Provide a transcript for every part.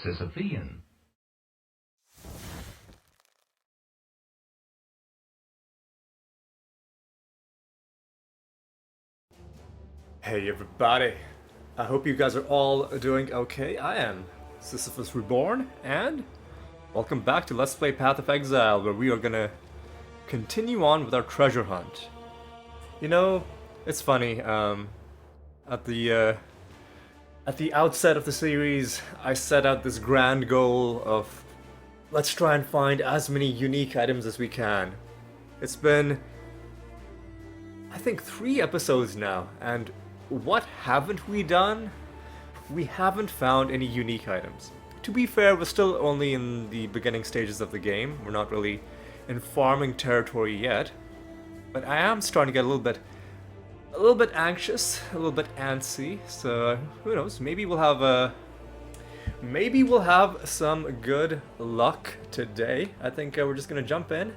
Sisyphean. Hey everybody, I hope you guys are all doing okay. I am Sisyphus Reborn, and welcome back to Let's Play Path of Exile, where we are gonna continue on with our treasure hunt. You know, it's funny, at the outset of the series, I set out this grand goal of let's try and find as many unique items as we can. It's been, I think, 3 episodes now, and what haven't we done? We haven't found any unique items. To be fair, we're still only in the beginning stages of the game. We're not really in farming territory yet. But I am starting to get a little bit anxious, a little bit antsy. So who knows? Maybe we'll have some good luck today. I think we're just gonna jump in.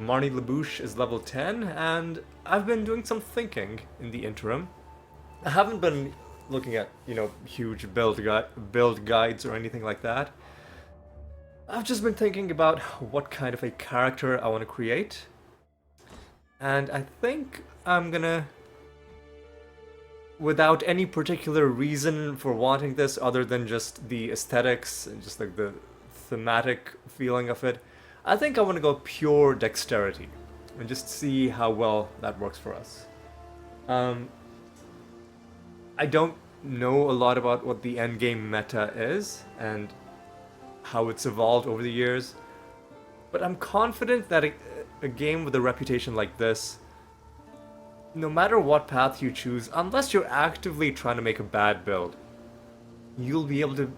Marnie LaBouche is level 10, and I've been doing some thinking in the interim. I haven't been looking at, huge build guides or anything like that. I've just been thinking about what kind of a character I want to create. And I think I'm gonna, without any particular reason for wanting this other than just the aesthetics and just like the thematic feeling of it, I think I want to go pure dexterity and just see how well that works for us. I don't know a lot about what the endgame meta is and how it's evolved over the years, but I'm confident that a game with a reputation like this, no matter what path you choose, unless you're actively trying to make a bad build, you'll be able to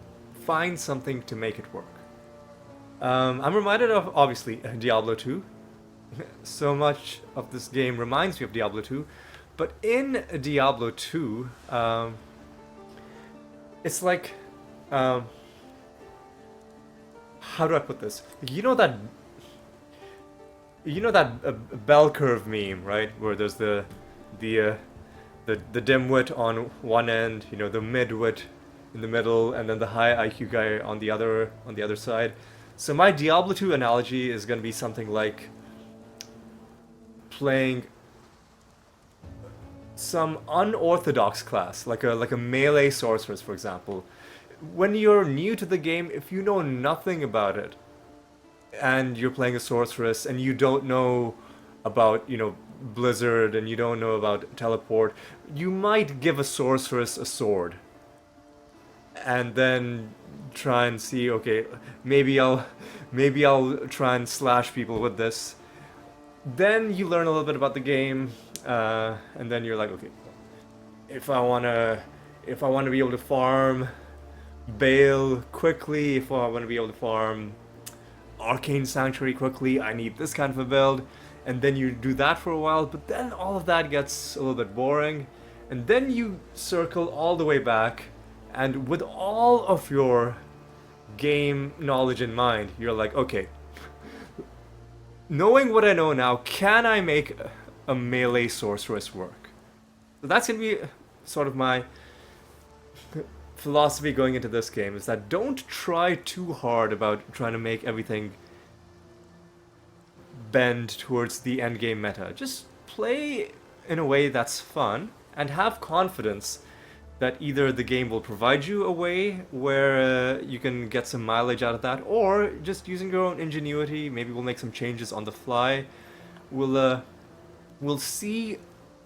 find something to make it work. I'm reminded of, obviously, Diablo 2. So much of this game reminds me of Diablo 2. But in Diablo 2, it's like, how do I put this? You know that bell curve meme, right? Where there's the dimwit on one end, the midwit in the middle, and then the high IQ guy on the other side. So my Diablo 2 analogy is going to be something like playing some unorthodox class, like a melee sorceress, for example. When you're new to the game, if you know nothing about it, and you're playing a sorceress, and you don't know about, Blizzard, and you don't know about teleport, you might give a sorceress a sword, and then try and see, okay, maybe I'll try and slash people with this. Then you learn a little bit about the game, and then you're like, okay, if I wanna be able to farm Bale quickly, if I want to be able to farm Arcane Sanctuary quickly, I need this kind of a build. And then you do that for a while, but then all of that gets a little bit boring, and then you circle all the way back, and with all of your game knowledge in mind, you're like, okay, knowing what I know now, can I make a melee sorceress work? So that's gonna be sort of my philosophy going into this game, is that don't try too hard about trying to make everything bend towards the endgame meta. Just play in a way that's fun, and have confidence that either the game will provide you a way where you can get some mileage out of that, or just using your own ingenuity, maybe we'll make some changes on the fly. We'll see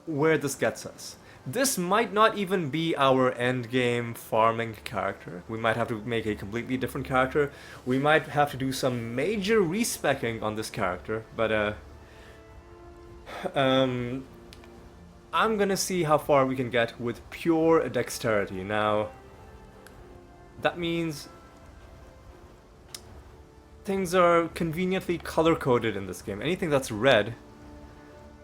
where this gets us. This might not even be our endgame farming character. We might have to make a completely different character. We might have to do some major respecking on this character, but I'm gonna see how far we can get with pure dexterity. Now, that means things are conveniently color-coded in this game. Anything that's red,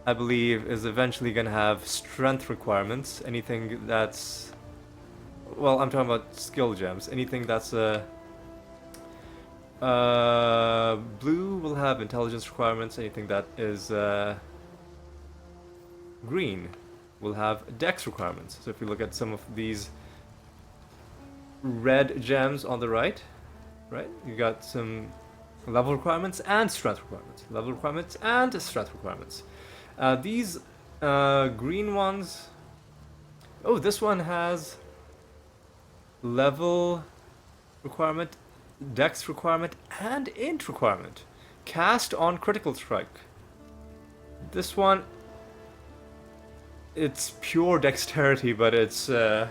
I believe, is eventually going to have strength requirements. Anything that's... well, I'm talking about skill gems. Anything that's blue will have intelligence requirements. Anything that is green will have dex requirements. So if you look at some of these red gems on the right. Right? You got some level requirements and strength requirements. Level requirements and strength requirements. These green ones. Oh, this one has level requirement, dex requirement, and int requirement. Cast on critical strike. This one, it's pure dexterity, but it's a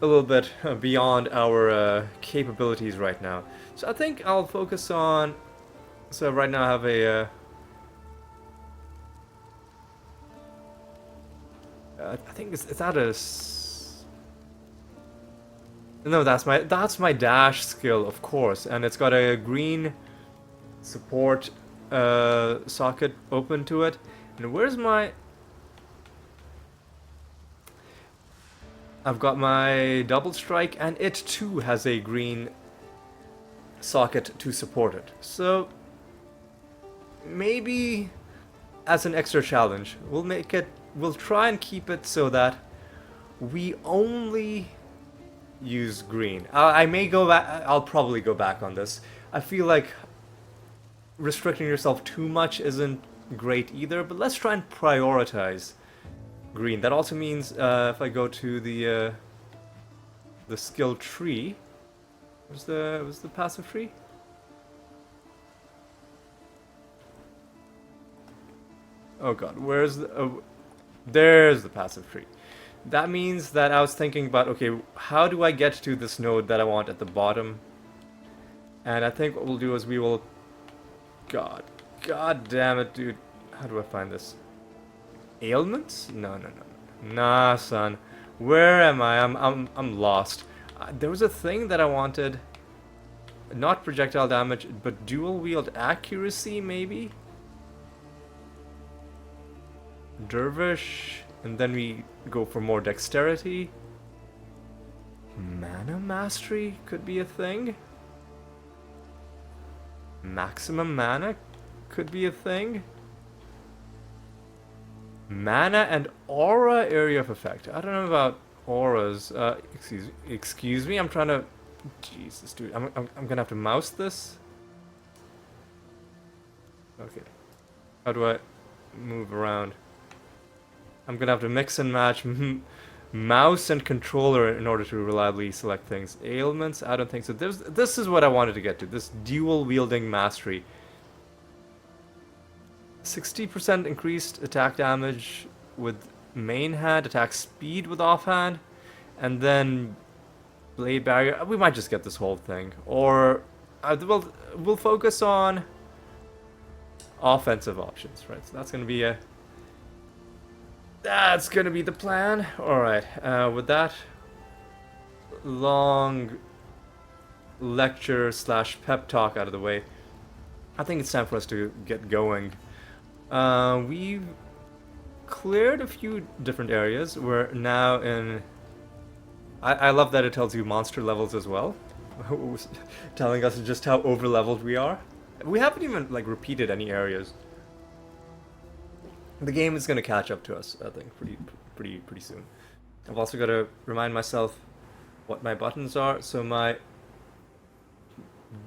little bit beyond our capabilities right now. So I think I'll focus on. So right now I have a. I think it's at a. No, that's my dash skill, of course, and it's got a green support socket open to it. And where's my? I've got my double strike, and it too has a green socket to support it. So maybe as an extra challenge, we'll try and keep it so that we only use green. I may go back. I'll probably go back on this. I feel like restricting yourself too much isn't great either, but let's try and prioritize green. That also means if I go to the skill tree, was the passive tree? Oh god, where's the? Oh, there's the passive tree. That means that I was thinking about, okay, how do I get to this node that I want at the bottom? And I think what we'll do is we will. God damn it, dude! How do I find this? Ailments? No. Nah, son. Where am I? I'm lost. There was a thing that I wanted. Not projectile damage, but dual wield accuracy, maybe? Dervish, and then we go for more dexterity. Mana mastery could be a thing. Maximum mana could be a thing. Mana and aura area of effect. I don't know about auras. Excuse me. I'm trying to. Jesus, dude. I'm gonna have to mouse this. Okay. How do I move around? I'm gonna have to mix and match mouse and controller in order to reliably select things. Ailments? I don't think so. This is what I wanted to get to. This dual wielding mastery. 60% increased attack damage with main hand, attack speed with offhand, and then blade barrier. We might just get this whole thing, or we'll focus on offensive options, right? So that's gonna be the plan. All right. With that long lecture / pep talk out of the way, I think it's time for us to get going. We've cleared a few different areas. We're now in. I love that it tells you monster levels as well, telling us just how over leveled we are. We haven't even like repeated any areas. The game is gonna catch up to us, I think, pretty soon. I've also got to remind myself what my buttons are. So my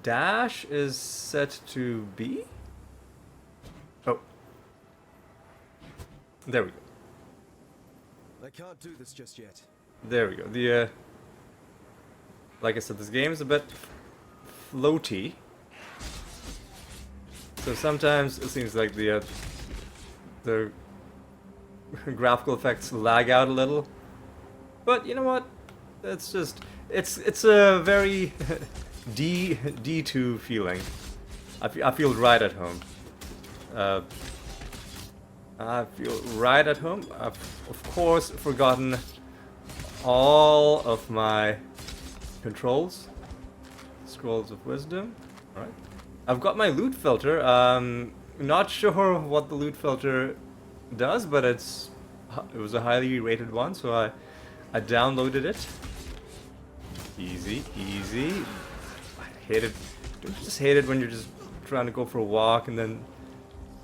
dash is set to B. Oh, there we go. I can't do this just yet. There we go. Like I said, this game is a bit floaty. So sometimes it seems like the graphical effects lag out a little, but you know what? It's just it's a very D2 feeling. I feel right at home. I feel right at home. I've of course forgotten all of my controls. Scrolls of Wisdom. All right. I've got my loot filter. Not sure what the loot filter does, but it was a highly rated one, so I downloaded it. Easy. I hate it. Don't you just hate it when you're just trying to go for a walk and then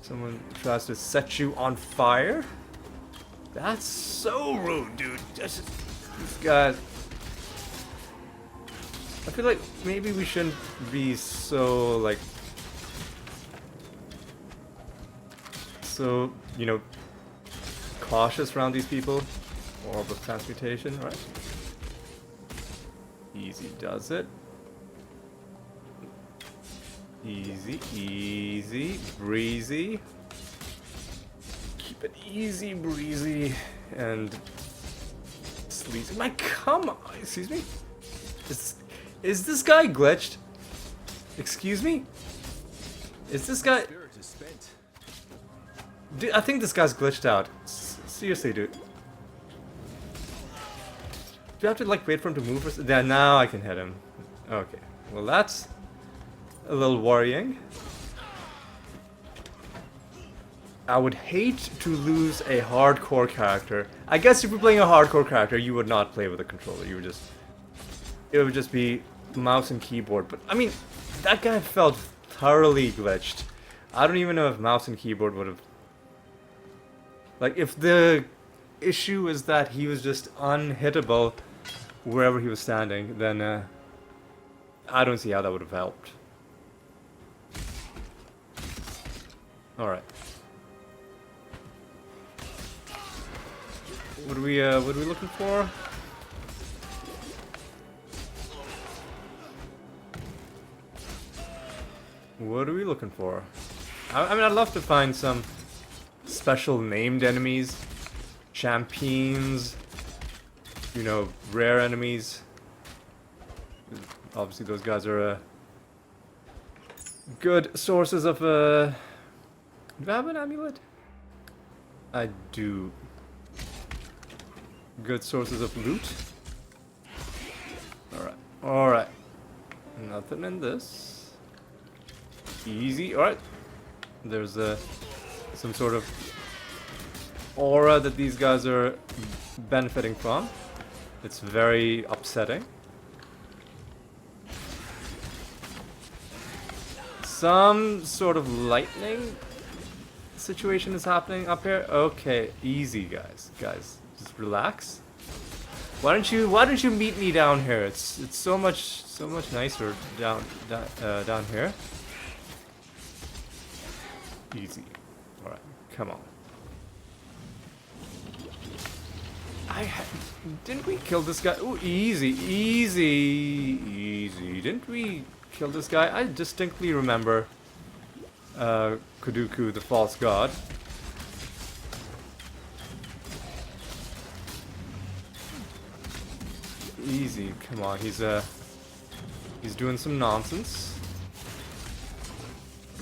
someone tries to set you on fire? That's so rude, dude. These guys. I feel like maybe we shouldn't be so, like, so, you know, cautious around these people. Orb of transmutation, right? Easy does it. Easy, easy, breezy. Keep it easy, breezy, and sleazy. My, come on, excuse me? Is this guy glitched? Excuse me? Is this guy... Spirit is spent. Dude, I think this guy's glitched out. Seriously, dude. Do you have to, like, wait for him to move? Yeah, now I can hit him. Okay. Well, that's a little worrying. I would hate to lose a hardcore character. I guess if you're playing a hardcore character, you would not play with a controller. You would just... It would just be mouse and keyboard. But, I mean, that guy felt thoroughly glitched. I don't even know if mouse and keyboard would have... Like, if the issue is that he was just unhittable wherever he was standing, then I don't see how that would have helped. Alright. What are we looking for? What are we looking for? I mean, I'd love to find some special named enemies, champions, you know, rare enemies. Obviously, those guys are good sources of. Do I have an amulet? I do. Good sources of loot. Alright. Alright. Nothing in this. Easy. Alright. There's some sort of aura that these guys are benefiting from. It's very upsetting. Some sort of lightning situation is happening up here. Okay, easy guys. Guys, just relax. Why don't you meet me down here? It's so much nicer down here. Easy. All right, come on. Didn't we kill this guy? Oh, easy, easy, easy. Didn't we kill this guy? I distinctly remember Kuduku, the false god. Easy, come on. He's doing some nonsense,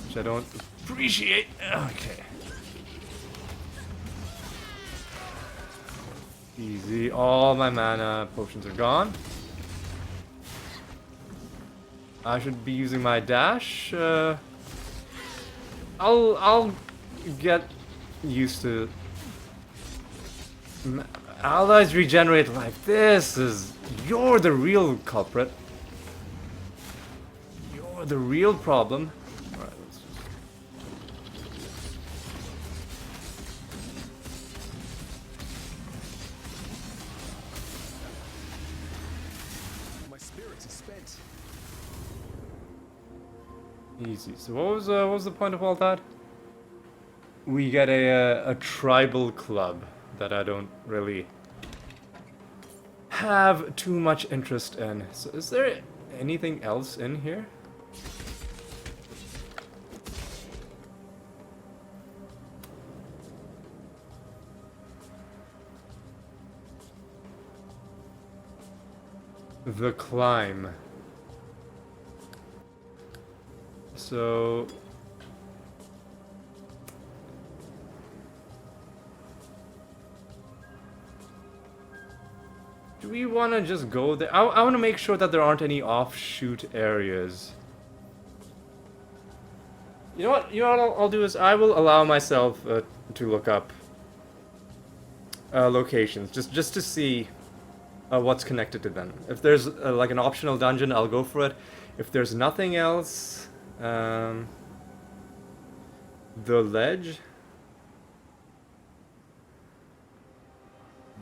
which I don't appreciate. Okay. Easy. All my mana potions are gone. I should be using my dash. I'll get used to allies regenerate life. You're the real culprit. You're the real problem. All right, let's just... My spirit is spent. Easy. So what was the point of all that? We get a tribal club that I don't really have too much interest in. So is there anything else in here? The climb. So do we want to just go there? I want to make sure that there aren't any offshoot areas. You know what? You know what I'll do is I will allow myself to look up locations just to see what's connected to them. If there's like an optional dungeon, I'll go for it. If there's nothing else, the ledge.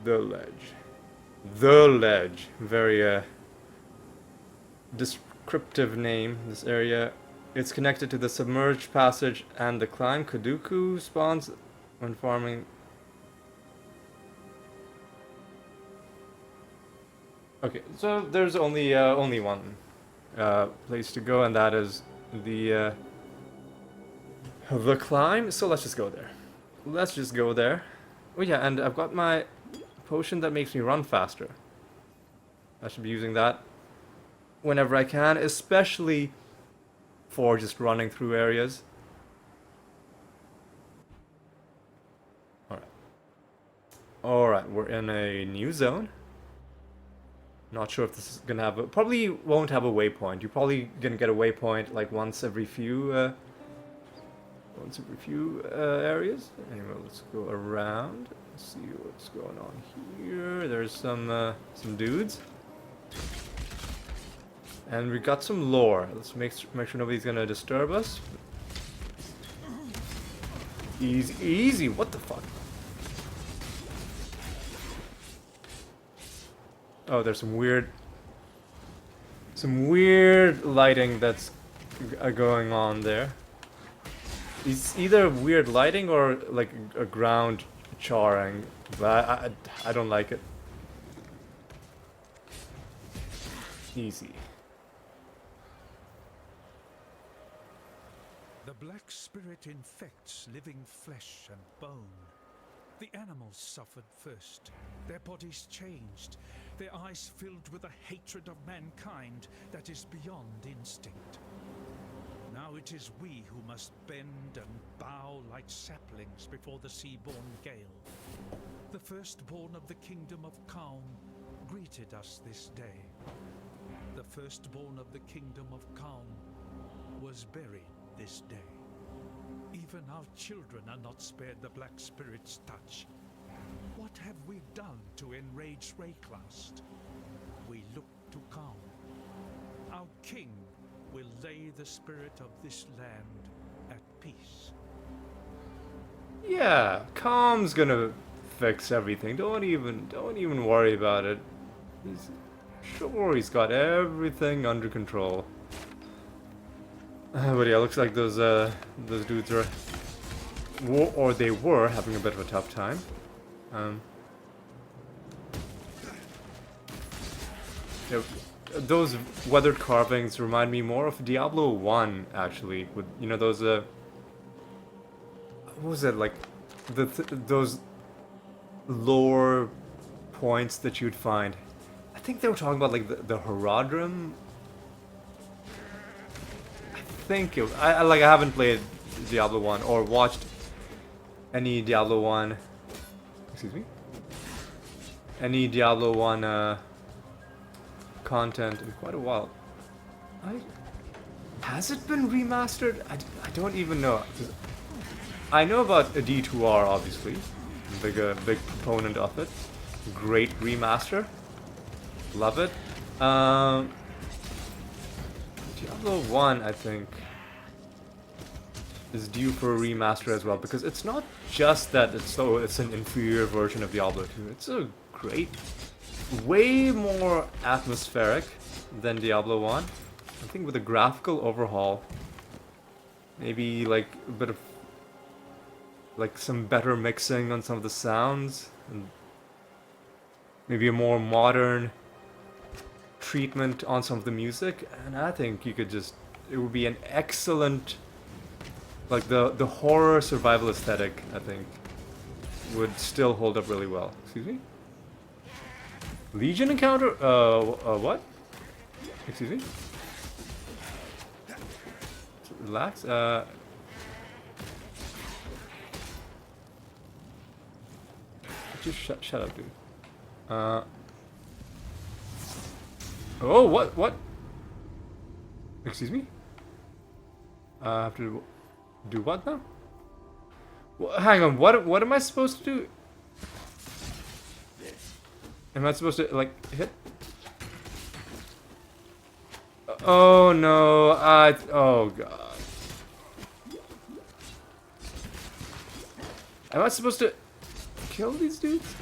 The ledge. Very descriptive name, this area. It's connected to the submerged passage and the climb. Kuduku spawns when farming. Okay, so there's only one place to go, and that is the climb. So let's just go there. Let's just go there. Oh yeah, and I've got my potion that makes me run faster. I should be using that whenever I can, especially for just running through areas. Alright. Alright, we're in a new zone. Not sure if this is gonna have a... Probably won't have a waypoint. You're probably gonna get a waypoint like once every few areas. Anyway, let's go around. Let's see what's going on here. There's some dudes. And we got some lore. Let's make sure nobody's gonna disturb us. Easy, easy. What the fuck? Oh, there's some weird lighting that's going on there. It's either weird lighting or like a ground charring, but I don't like it. Easy. The black spirit infects living flesh and bone. The animals suffered first, their bodies changed, their eyes filled with a hatred of mankind that is beyond instinct. Now it is we who must bend and bow like saplings before the sea-born gale. The firstborn of the kingdom of Kaum greeted us this day. The firstborn of the kingdom of Kaum was buried this day. Even our children are not spared the Black Spirit's touch. What have we done to enrage Rayclast? We look to Kaum. Our king will lay the spirit of this land at peace. Yeah, Calm's gonna fix everything. Don't even worry about it. He's got everything under control. But yeah, looks like those dudes are, or they were having a bit of a tough time. Yeah, those weathered carvings remind me more of Diablo 1, actually. With, you know, those what was it, like those lore points that you'd find. I think they were talking about like the Herodrum. I haven't played Diablo 1 or watched any Diablo 1. Excuse me. Any Diablo 1 content in quite a while. Has it been remastered? I don't even know. I know about a D2R, obviously. Big proponent of it. Great remaster. Love it. Diablo 1, I think, is due for a remaster as well, because it's not just that it's an inferior version of Diablo 2. It's a great, way more atmospheric than Diablo 1. I think with a graphical overhaul, maybe like a bit of like some better mixing on some of the sounds, and maybe a more modern treatment on some of the music, and I think you could just, it would be an excellent, like the horror survival aesthetic, I think, would still hold up really well. Excuse me? Legion encounter? What? Excuse me? Relax, just shut up, dude. Oh, what? Excuse me? I have to do what now? Well, hang on, what am I supposed to do? Am I supposed to, like, hit? Oh no, oh god. Am I supposed to kill these dudes?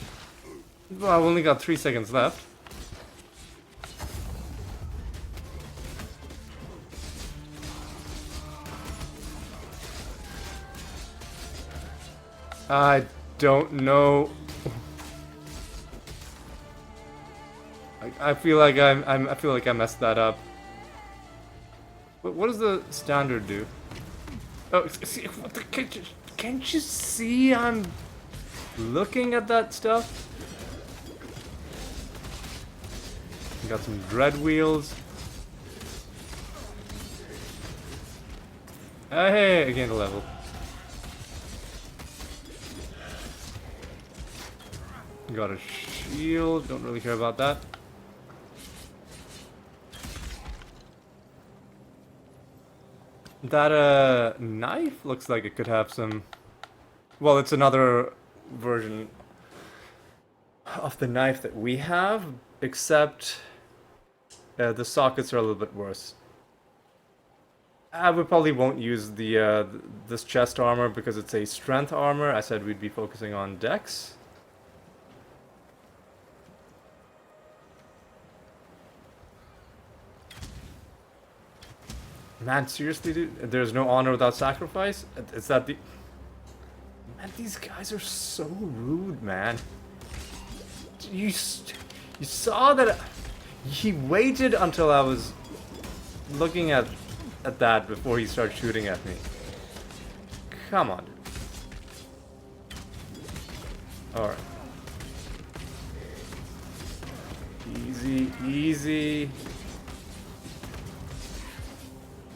Well, I've only got 3 seconds left. I don't know. I feel like I feel like I messed that up. What does the standard do? Oh, see, what the, can't you see I'm looking at that stuff? We got some dread wheels. Hey, I gained a level. Got a shield, don't really care about that. That knife looks like it could have some... Well, it's another version of the knife that we have, except the sockets are a little bit worse. We probably won't use the this chest armor because it's a strength armor. I said we'd be focusing on dex. Man, seriously, dude? There's no honor without sacrifice? Is that the... Man, these guys are so rude, man. You saw that... He waited until I was looking at that before he started shooting at me. Come on, dude. Alright. Easy, easy.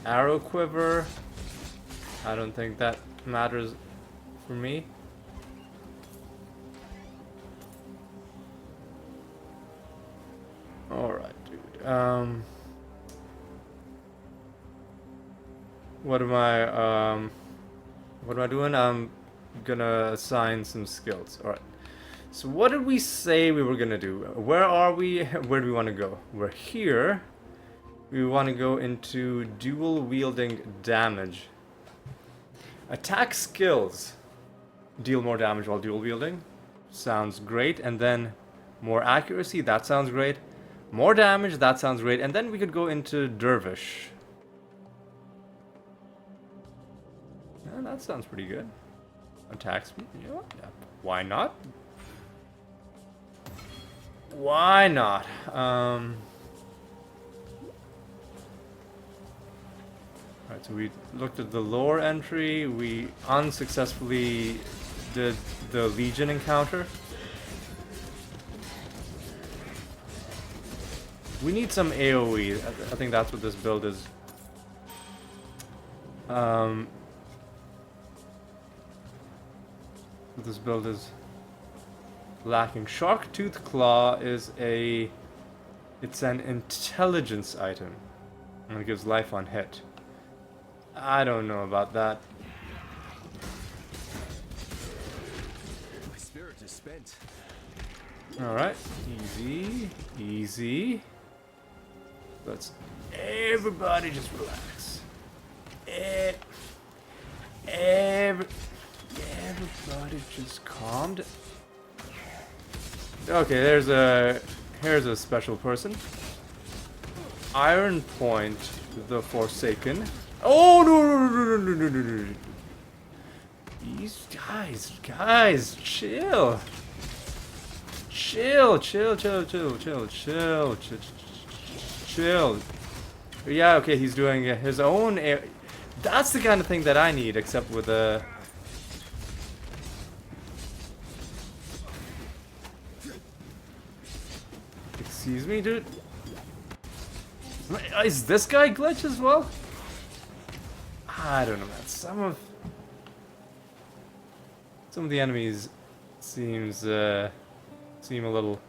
Arrow quiver. I don't think that matters for me. Alright, dude. What am I doing? I'm gonna assign some skills. Alright. So what did we say we were gonna do? Where are we? Where do we want to go? We're here. We want to go into dual wielding damage. Attack skills. Deal more damage while dual wielding. Sounds great. And then more accuracy. That sounds great. More damage. That sounds great. And then we could go into dervish. Yeah, that sounds pretty good. Attack speed. Yeah. Why not? Why not? Alright, so we looked at the lore entry, we unsuccessfully did the Legion encounter. We need some AoE, I think that's what this build is. This build is lacking. Shark-Tooth Claw is it's an intelligence item. And it gives life on hit. I don't know about that. My spirit is spent. Alright, easy, easy. Let's everybody just relax. Everybody just calmed. Okay, here's a special person. Iron Point, the Forsaken. Oh no! These guys, chill. Chill. Yeah, okay, he's doing his own. That's the kind of thing that I need, except with a. Excuse me, dude. Is this guy glitch as well? I don't know, man. Some of the enemies seem a little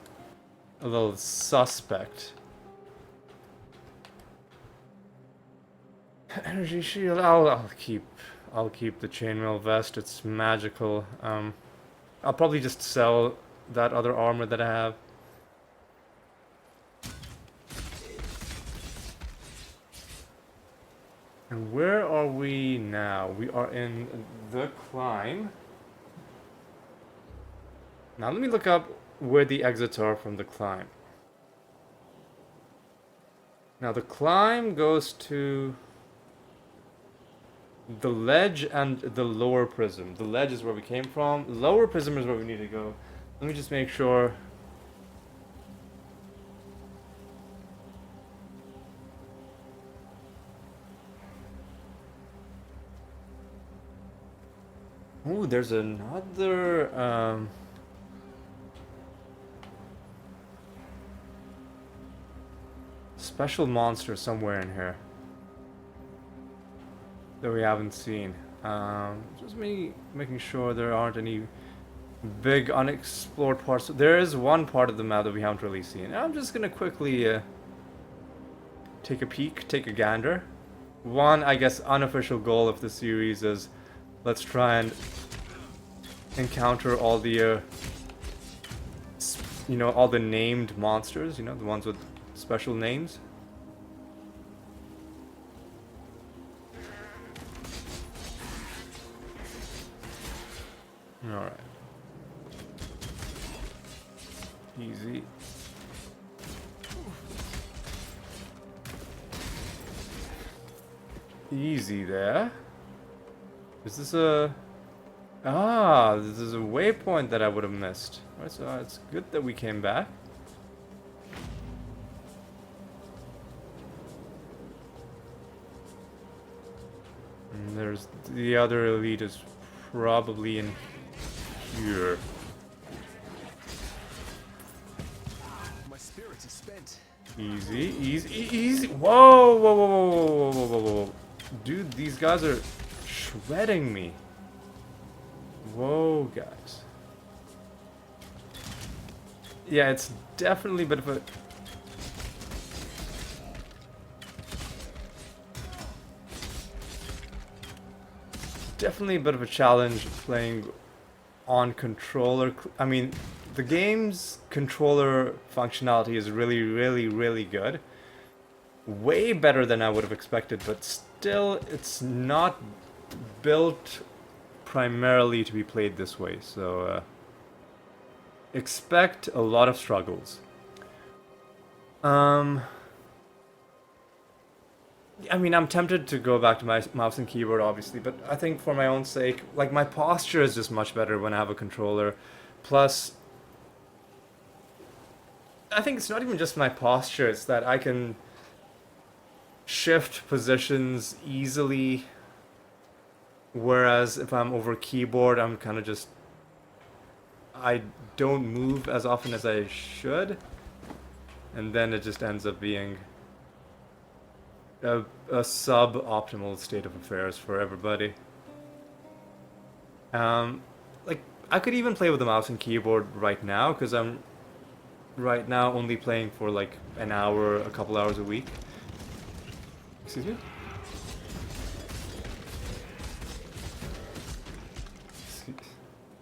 suspect. Energy shield. I'll keep the chainmail vest. It's magical. I'll probably just sell that other armor that I have. And where are we now? We are in the climb. Now let me look up where the exits are from the climb. Now the climb goes to... The ledge and the lower prism. The ledge is where we came from. Lower prism is where we need to go. Let me just make sure. Ooh, there's another special monster somewhere in here that we haven't seen. Just making sure there aren't any big unexplored parts. There is one part of the map that we haven't really seen. I'm just gonna quickly take a peek, take a gander. One, I guess, unofficial goal of the series is let's try and encounter all the, all the named monsters, the ones with special names. Alright. Easy. Easy there. Is this a... Ah, this is a waypoint that I would have missed. Alright, so it's good that we came back. And there's... The other elite is probably in here. My spirit is spent. Easy, easy. Whoa, whoa, whoa, whoa, whoa, whoa, whoa, whoa. Dude, these guys are shredding me. Whoa, guys. Yeah, it's definitely a bit of a... Definitely a bit of a challenge playing on controller. I mean, the game's controller functionality is really, really, really good. Way better than I would have expected, but still, it's not built primarily to be played this way, so expect a lot of struggles. I mean, I'm tempted to go back to my mouse and keyboard, obviously, but I think for my own sake, like, my posture is just much better when I have a controller. Plus, I think it's not even just my posture, it's that I can shift positions easily, whereas if I'm over keyboard, I'm kind of just... I don't move as often as I should, and then it just ends up being a sub-optimal state of affairs for everybody. Like, I could even play with the mouse and keyboard right now, because I'm right now only playing for like an hour, a couple hours a week. Excuse me?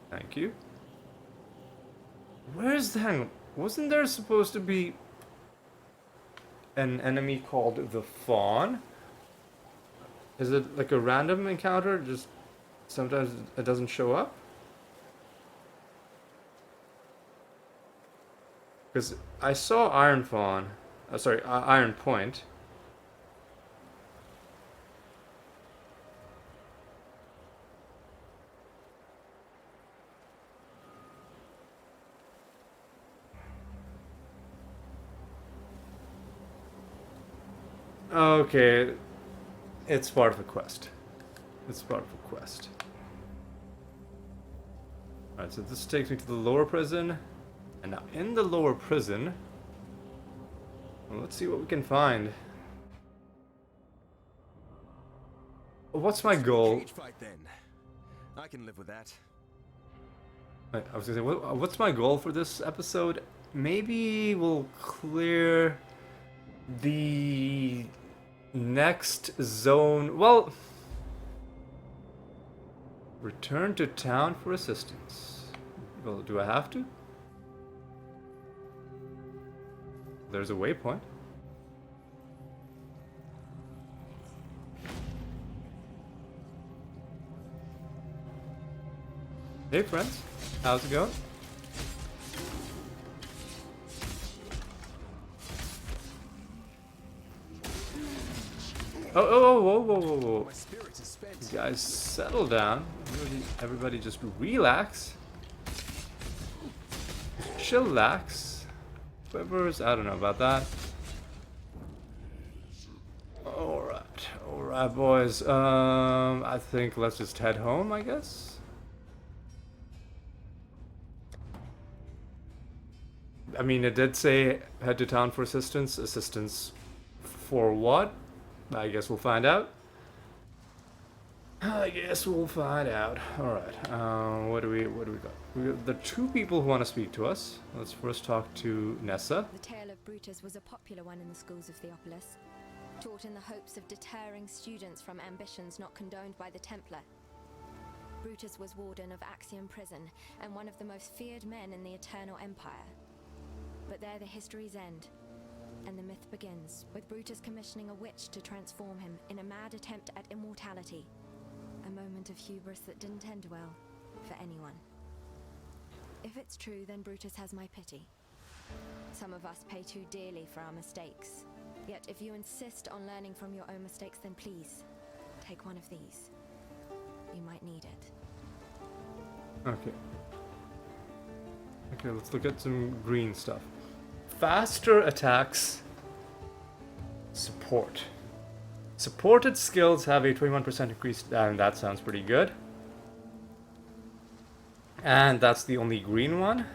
Thank you. Where's the... Wasn't there supposed to be an enemy called the Fawn? Is it like a random encounter? Just sometimes it doesn't show up? Because I saw Iron Fawn. Sorry, Iron Point. Okay, it's part of a quest. It's part of a quest. Alright, so this takes me to the lower prison. And now in the lower prison, well, let's see what we can find. What's my goal? Cage fight, then. I can live with that. I was gonna say, what's my goal for this episode? Maybe we'll clear the next zone. Well, return to town for assistance. Well, do I have to? There's a waypoint. Hey friends, how's it going? Oh, whoa, whoa, whoa, whoa. My spirit is spent. guys settle down. Everybody just relax. Chillax. Whoever's, I don't know about that. Alright boys. I think let's just head home, I guess. I mean, it did say head to town for assistance. Assistance for what? I guess we'll find out. Alright, what do we got? We got the two people who want to speak to us. Let's first talk to Nessa. The tale of Brutus was a popular one in the schools of Theopolis, taught in the hopes of deterring students from ambitions not condoned by the Templar. Brutus was warden of Axiom Prison and one of the most feared men in the Eternal Empire. But there the histories end, and the myth begins, with Brutus commissioning a witch to transform him in a mad attempt at immortality. A moment of hubris that didn't end well for anyone. If it's true, then Brutus has my pity. Some of us pay too dearly for our mistakes. Yet if you insist on learning from your own mistakes, then please, take one of these. You might need it. Okay. Okay, let's look at some green stuff. Faster attacks. Support. Supported skills have a 21% increase, and that sounds pretty good. And that's the only green one.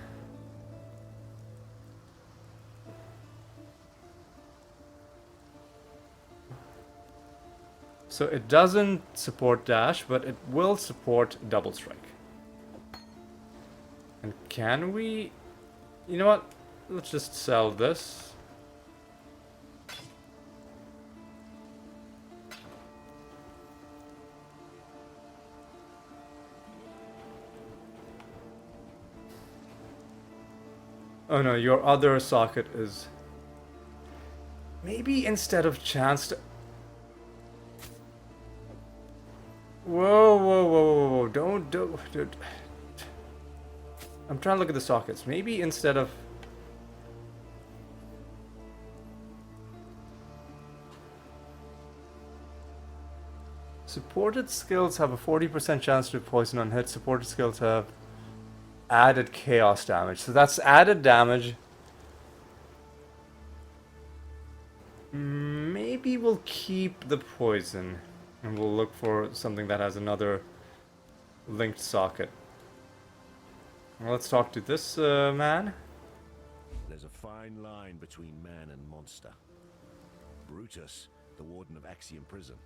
So it doesn't support dash, but it will support double strike. And can we... You know what? Let's just sell this. Oh no, your other socket is... Maybe instead of chance to... Whoa. Don't... I'm trying to look at the sockets. Maybe instead of... Supported skills have a 40% chance to poison on hit. Supported skills have added chaos damage. So that's added damage. Maybe we'll keep the poison. And we'll look for something that has another linked socket. Well, let's talk to this man. There's a fine line between man and monster. Brutus, the warden of Axiom Prison,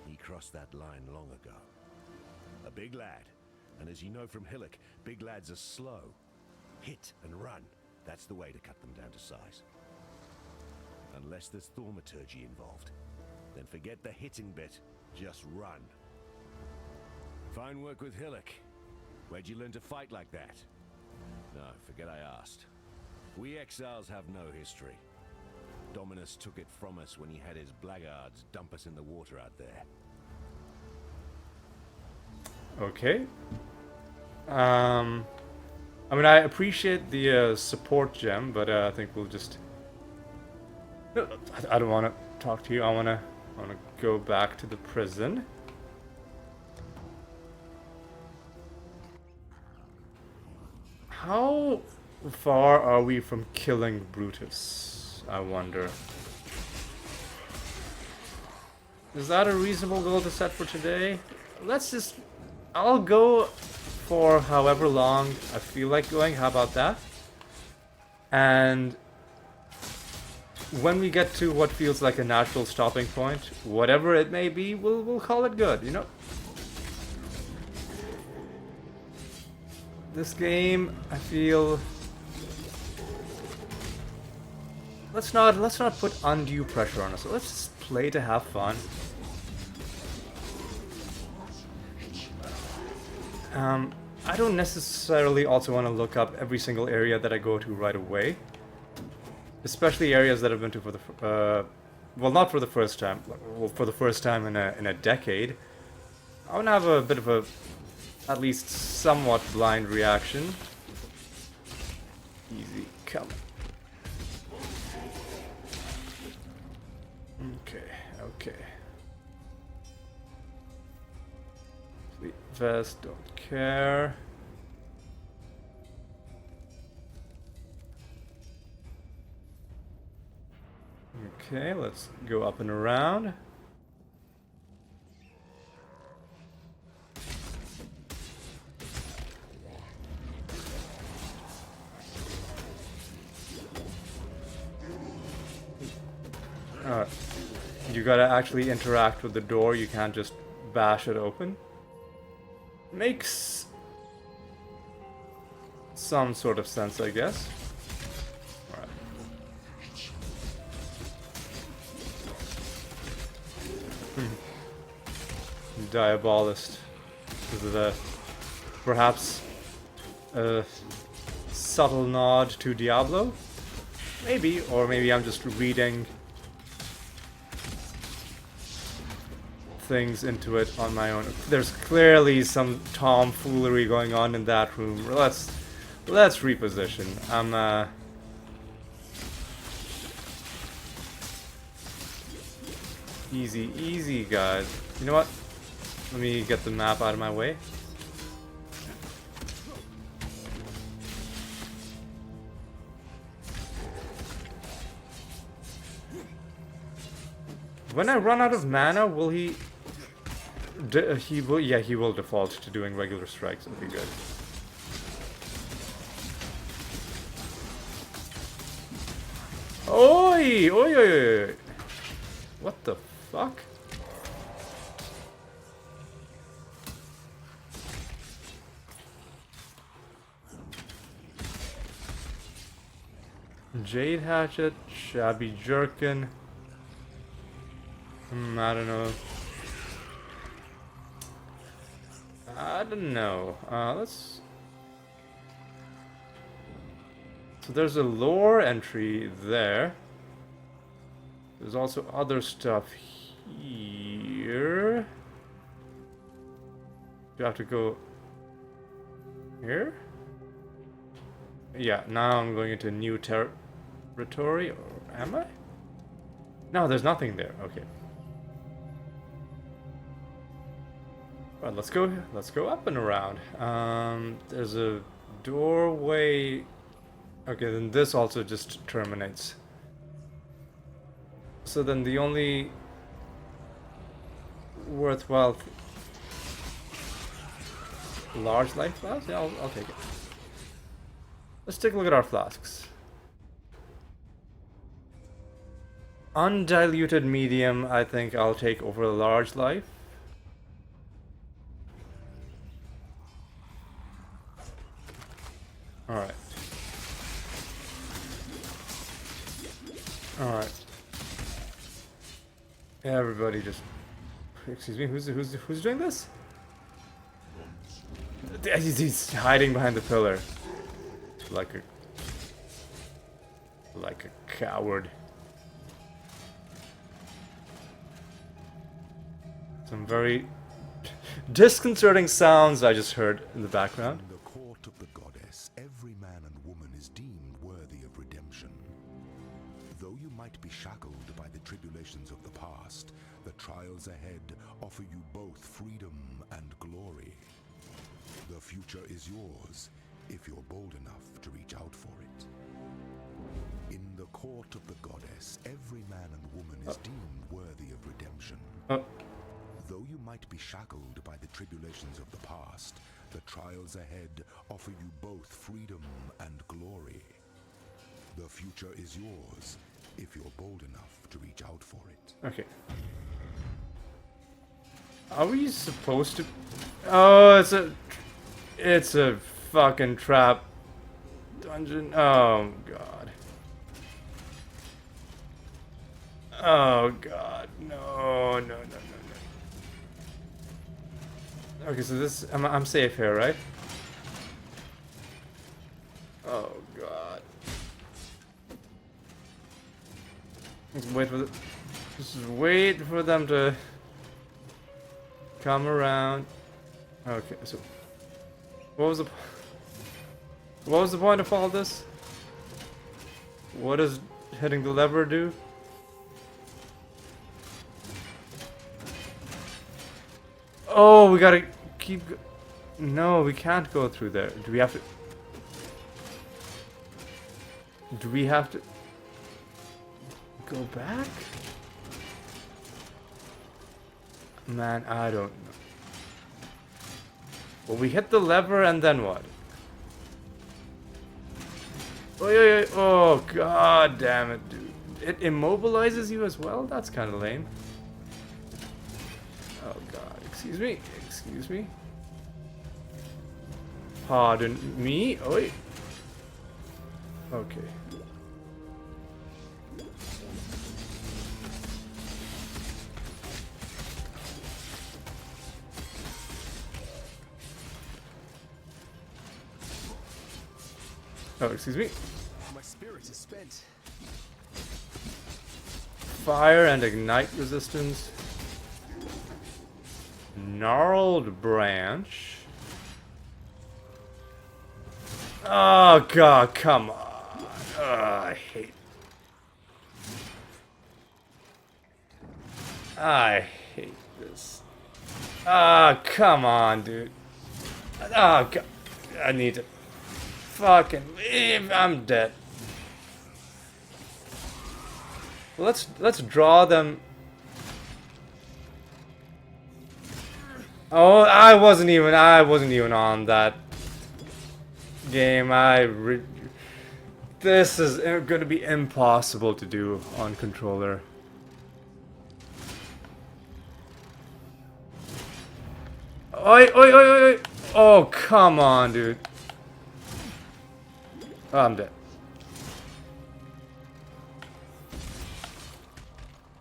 he crossed that line long ago. A big lad, and as you know from Hillock, big lads are slow. Hit and run, that's the way to cut them down to size. Unless there's thaumaturgy involved, then forget the hitting bit, just run. Fine work with Hillock. Where'd you learn to fight like that? No, forget I asked. We exiles have no history. Dominus took it from us when he had his blackguards dump us in the water out there. Okay. I mean, I appreciate the support gem, but I think we'll just... No, I don't want to talk to you. I want to go back to the prison. How far are we from killing Brutus, I wonder? Is that a reasonable goal to set for today? Let's just... I'll go for however long I feel like going. How about that? And when we get to what feels like a natural stopping point, whatever it may be, we'll call it good, you know? This game, I feel... Let's not put undue pressure on us. Let's just play to have fun. I don't necessarily also want to look up every single area that I go to right away. Especially areas that I've been to for the... well, not for the first time. Well, for the first time in a decade. I want to have a bit of a... at least somewhat blind reaction. Easy, come. Okay. vest, don't care. Okay, let's go up and around. You gotta actually interact with the door, you can't just bash it open. Makes some sort of sense, I guess. Alright. Diabolist. Is it a perhaps a subtle nod to Diablo? Maybe, or maybe I'm just reading things into it on my own. There's clearly some tomfoolery going on in that room. Let's reposition. I'm easy guys. You know what? Let me get the map out of my way. When I run out of mana, will he... he will, yeah, he will default to doing regular strikes. It'll be good. Oi! Oi, oi, oi! What the fuck? Jade Hatchet, Shabby Jerkin. I don't know. I don't know. Let's... So there's a lore entry there. There's also other stuff here. You have to go here? Yeah, now I'm going into new territory. Or am I? No, there's nothing there. Okay. Right, let's go up and around. There's a doorway. Okay, then this also just terminates. So then the only worthwhile large life flask? Yeah, I'll take it. Let's take a look at our flasks. Undiluted medium, I think I'll take over a large life. Alright. Alright. Everybody just... Excuse me, who's doing this? He's hiding behind the pillar. Like a coward. Some very disconcerting sounds I just heard in the background. In the court of the goddess, every man and woman is deemed worthy of redemption. Though you might be shackled by the tribulations of the past, the trials ahead offer you both freedom and glory. The future is yours, if you're bold enough to reach out for it. In the court of the goddess, every man and woman is deemed worthy of redemption. Though you might be shackled by the tribulations of the past, the trials ahead offer you both freedom and glory. The future is yours, if you're bold enough to reach out for it. Okay. Are we supposed to... Oh, it's a fucking trap dungeon. Oh, God. Oh, God. No, no, no, no, no. Okay, so this... I'm safe here, right? Oh, God. Let's wait for the... Just wait for them to... come around. Okay, so... What was the point of all this? What does hitting the lever do? Oh, we gotta keep... No, we can't go through there. Do we have to... Do we have to... go back? Man, I don't know. Well, we hit the lever and then what? Oh, god damn it, dude. It immobilizes you as well? That's kind of lame. Oh god, excuse me. Excuse me. Pardon me. Oi. Okay. Oh, excuse me. My spirit is spent. Fire and ignite resistance. Gnarled branch. Oh god, come on. I hate this. Ah, come on, dude. Oh god. I need to fucking leave. I'm dead. Let's draw them. Oh, I wasn't even on that game. This is going to be impossible to do on controller. Oi, oi, oi, oi. Oh, come on, dude. Oh, I'm dead.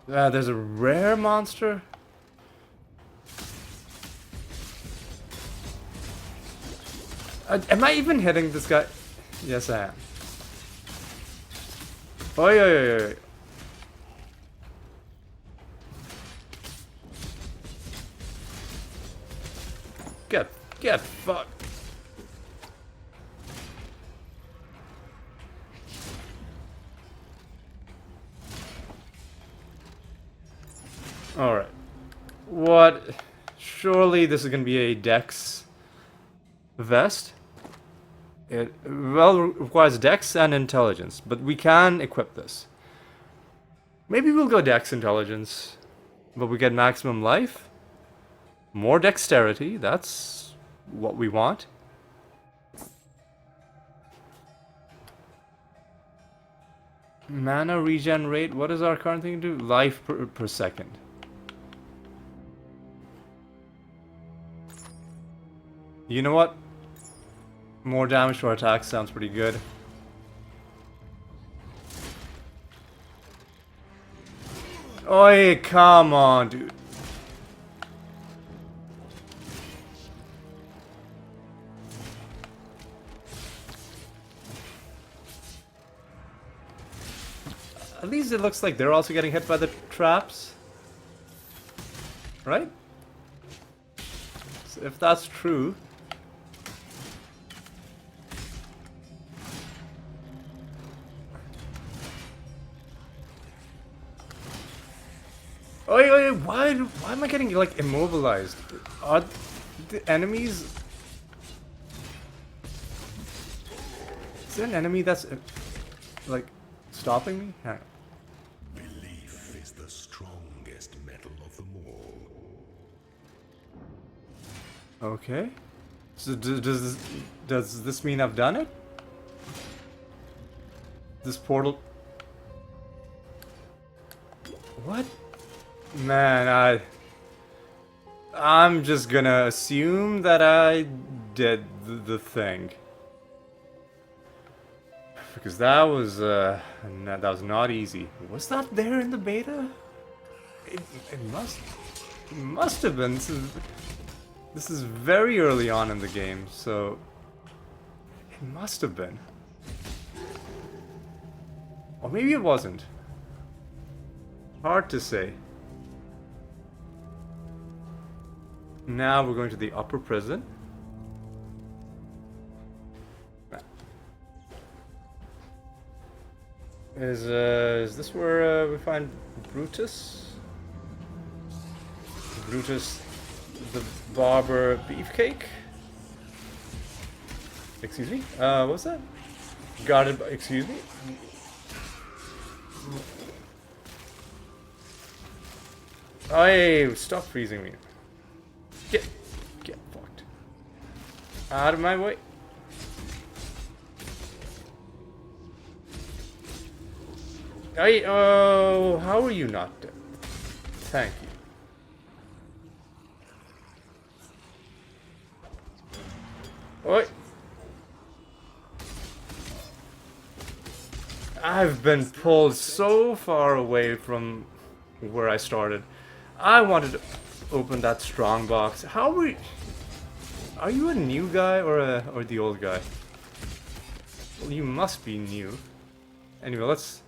There's a rare monster. Am I even hitting this guy? Yes, I am. Oi, oi, oi, oi. Get fucked. Alright. What? Surely this is gonna be a Dex vest. It requires Dex and Intelligence, but we can equip this. Maybe we'll go Dex Intelligence, but we get maximum life, more Dexterity. That's what we want. Mana regen rate. What does our current thing do? Life per second. You know what? More damage to our attack sounds pretty good. Oi, come on, dude. At least it looks like they're also getting hit by the traps. Right? So if that's true... Oi, oi, why am I getting, like, immobilized? Are the enemies... Is there an enemy that's, like, stopping me? Hang on. Belief is the strongest metal of them all. Okay. So does this mean I've done it? This portal... What? Man, I'm just gonna assume that I did the thing. Because that was not easy. Was that there in the beta? It must have been. This is very early on in the game, so it must have been. Or maybe it wasn't. Hard to say. Now we're going to the upper prison. Is this where we find Brutus? Brutus, the barber beefcake? Excuse me? What was that? Guarded by... Excuse me? Hey, stop freezing me. Get fucked. Out of my way. Hey, oh, how are you not dead? Thank you. Oi. I've been pulled so far away from where I started. I wanted to open that strong box. How are you a new guy or the old guy? Well, you must be new. Anyway, let's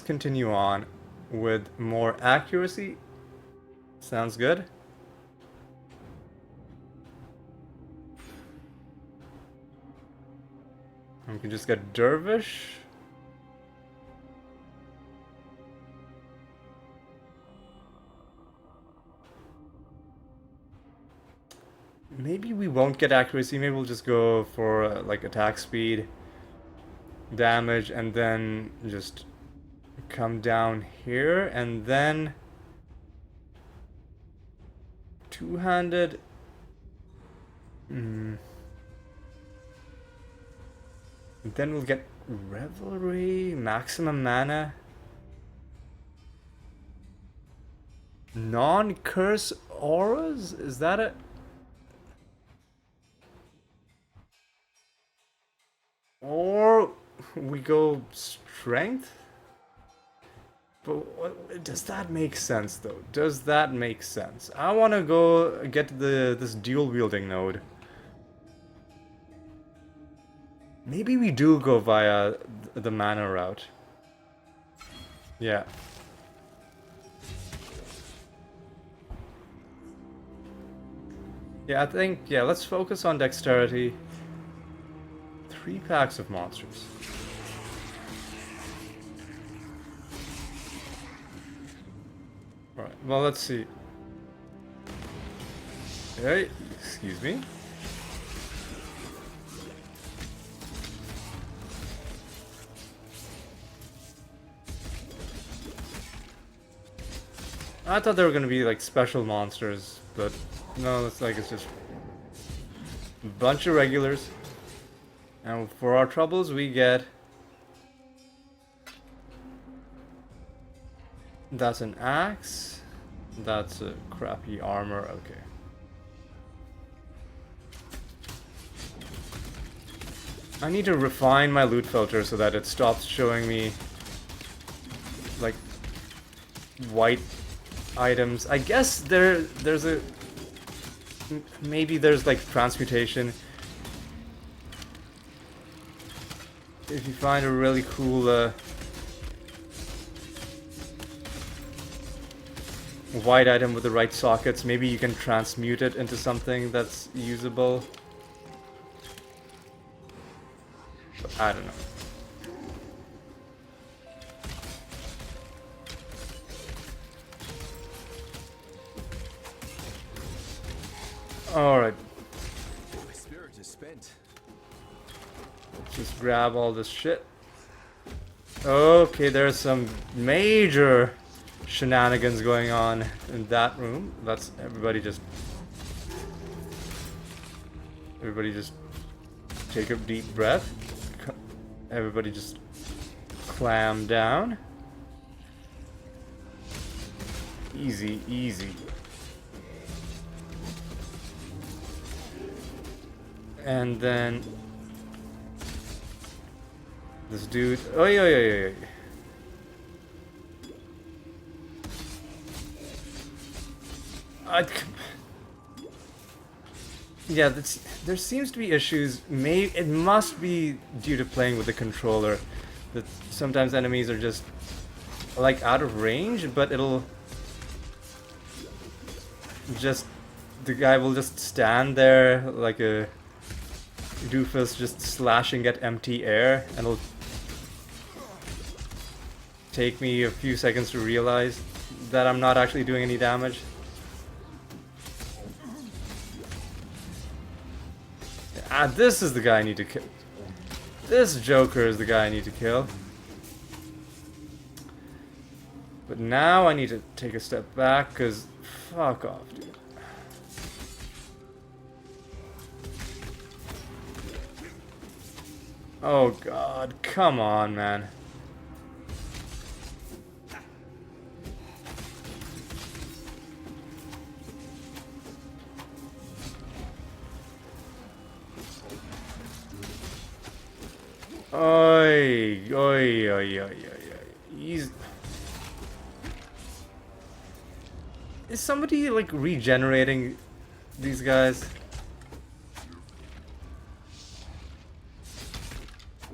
continue on with more accuracy. Sounds good. We can just get Dervish. Maybe we won't get accuracy. Maybe we'll just go for like attack speed, damage, and then just come down here, and then two-handed. Then we'll get Revelry, maximum mana, non-curse auras. Is that it? Or we go strength? But does that make sense though? Does that make sense? I want to go get this dual wielding node. Maybe we do go via the mana route. Yeah. Yeah, I think, yeah, let's focus on dexterity. 3 packs of monsters. Alright, well, let's see. Hey, excuse me. I thought they were gonna be like special monsters, but no, it's just a bunch of regulars. And for our troubles, we get... That's an axe. That's a crappy armor. Okay. I need to refine my loot filter so that it stops showing me like white items. I guess there's a... Maybe there's like transmutation. If you find a really cool white item with the right sockets, maybe you can transmute it into something that's usable. But I don't know. Alright. My spirit is spent. Just grab all this shit. Okay, there's some major shenanigans going on in that room. Let's everybody just take a deep breath. Everybody just clam down. Easy, easy. And then this dude. Oh yeah. Yeah, there seems to be issues. It must be due to playing with the controller. That sometimes enemies are just like out of range, but it'll just the guy will just stand there like a doofus, just slashing at empty air, and it'll take me a few seconds to realize that I'm not actually doing any damage. Ah, this is the guy I need to kill. This Joker is the guy I need to kill. But now I need to take a step back, because fuck off, dude. Oh god, come on, man. Oi, oi, oi, oi, oi, oi. He's... Is somebody, like, regenerating these guys?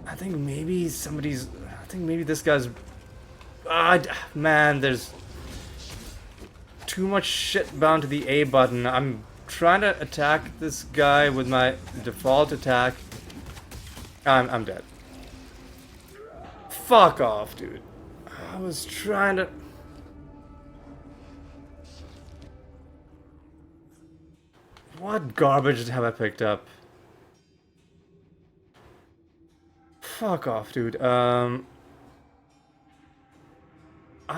I think maybe somebody's... I think maybe this guy's... Man, there's... too much shit bound to the A button. I'm trying to attack this guy with my default attack. I'm dead. Fuck off, dude. I was trying to... What garbage have I picked up? Fuck off, dude. I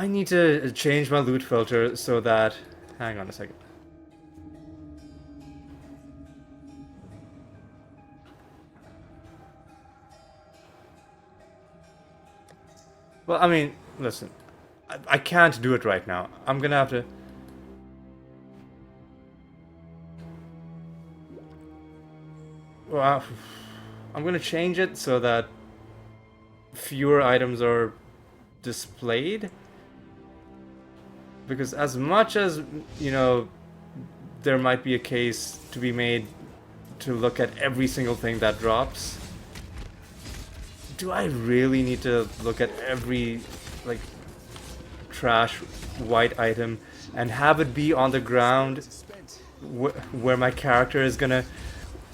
need to change my loot filter so that... Hang on a second. Well, I mean, listen. I can't do it right now. I'm gonna have to... Well, I'm gonna change it so that fewer items are displayed. Because as much as, you know, there might be a case to be made to look at every single thing that drops, do I really need to look at every, like, trash white item and have it be on the ground where my character is gonna,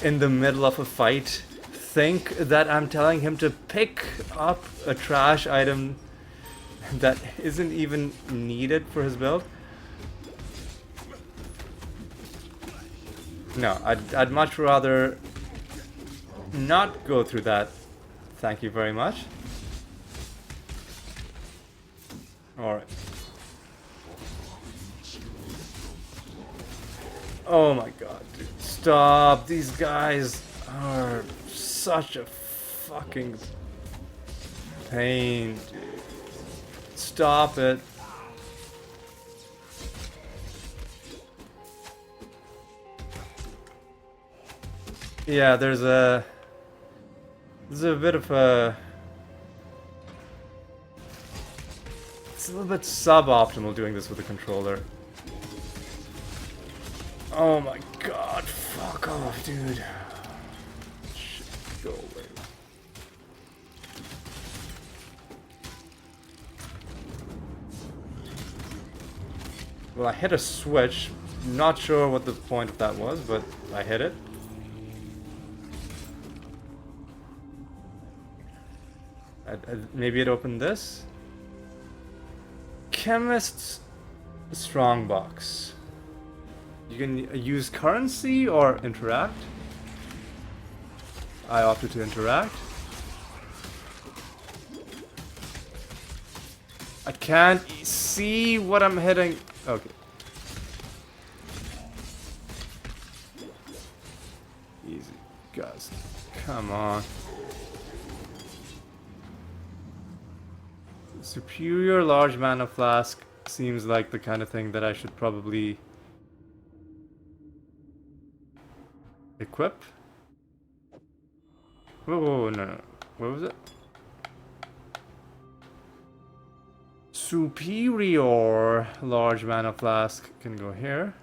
in the middle of a fight, think that I'm telling him to pick up a trash item that isn't even needed for his build? No, I'd much rather not go through that. Thank you very much. Alright. Oh my god, dude. Stop. These guys are such a fucking pain, dude. Stop it. Yeah, there's a bit of a... It's a little bit suboptimal doing this with a controller. Oh my god, fuck off, dude. Shit, go away. Well, I hit a switch. Not sure what the point of that was, but I hit it. Maybe it opened this? Chemist's Strongbox. You can use currency or interact. I opted to interact. I can't see what I'm hitting. Okay. Easy, guys. Come on. Superior large mana flask seems like the kind of thing that I should probably equip. Whoa, no. What was it? Superior large mana flask can go here.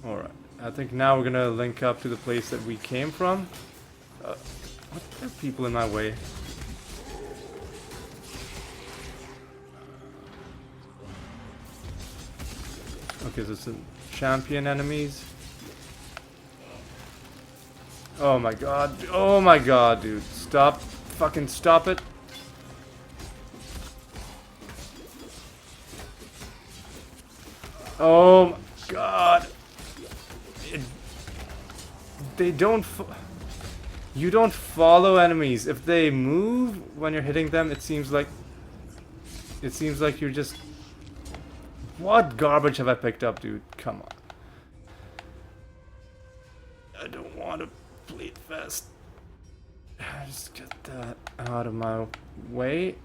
Alright, I think now we're gonna link up to the place that we came from. What are people in my way? Okay, so some champion enemies. Oh my god, dude. Stop. Fucking stop it. Oh my god. They don't... You don't follow enemies. If they move when you're hitting them, it seems like... It seems like you're just... What garbage have I picked up, dude? Come on. I don't want to bleed fast. Just get that out of my way.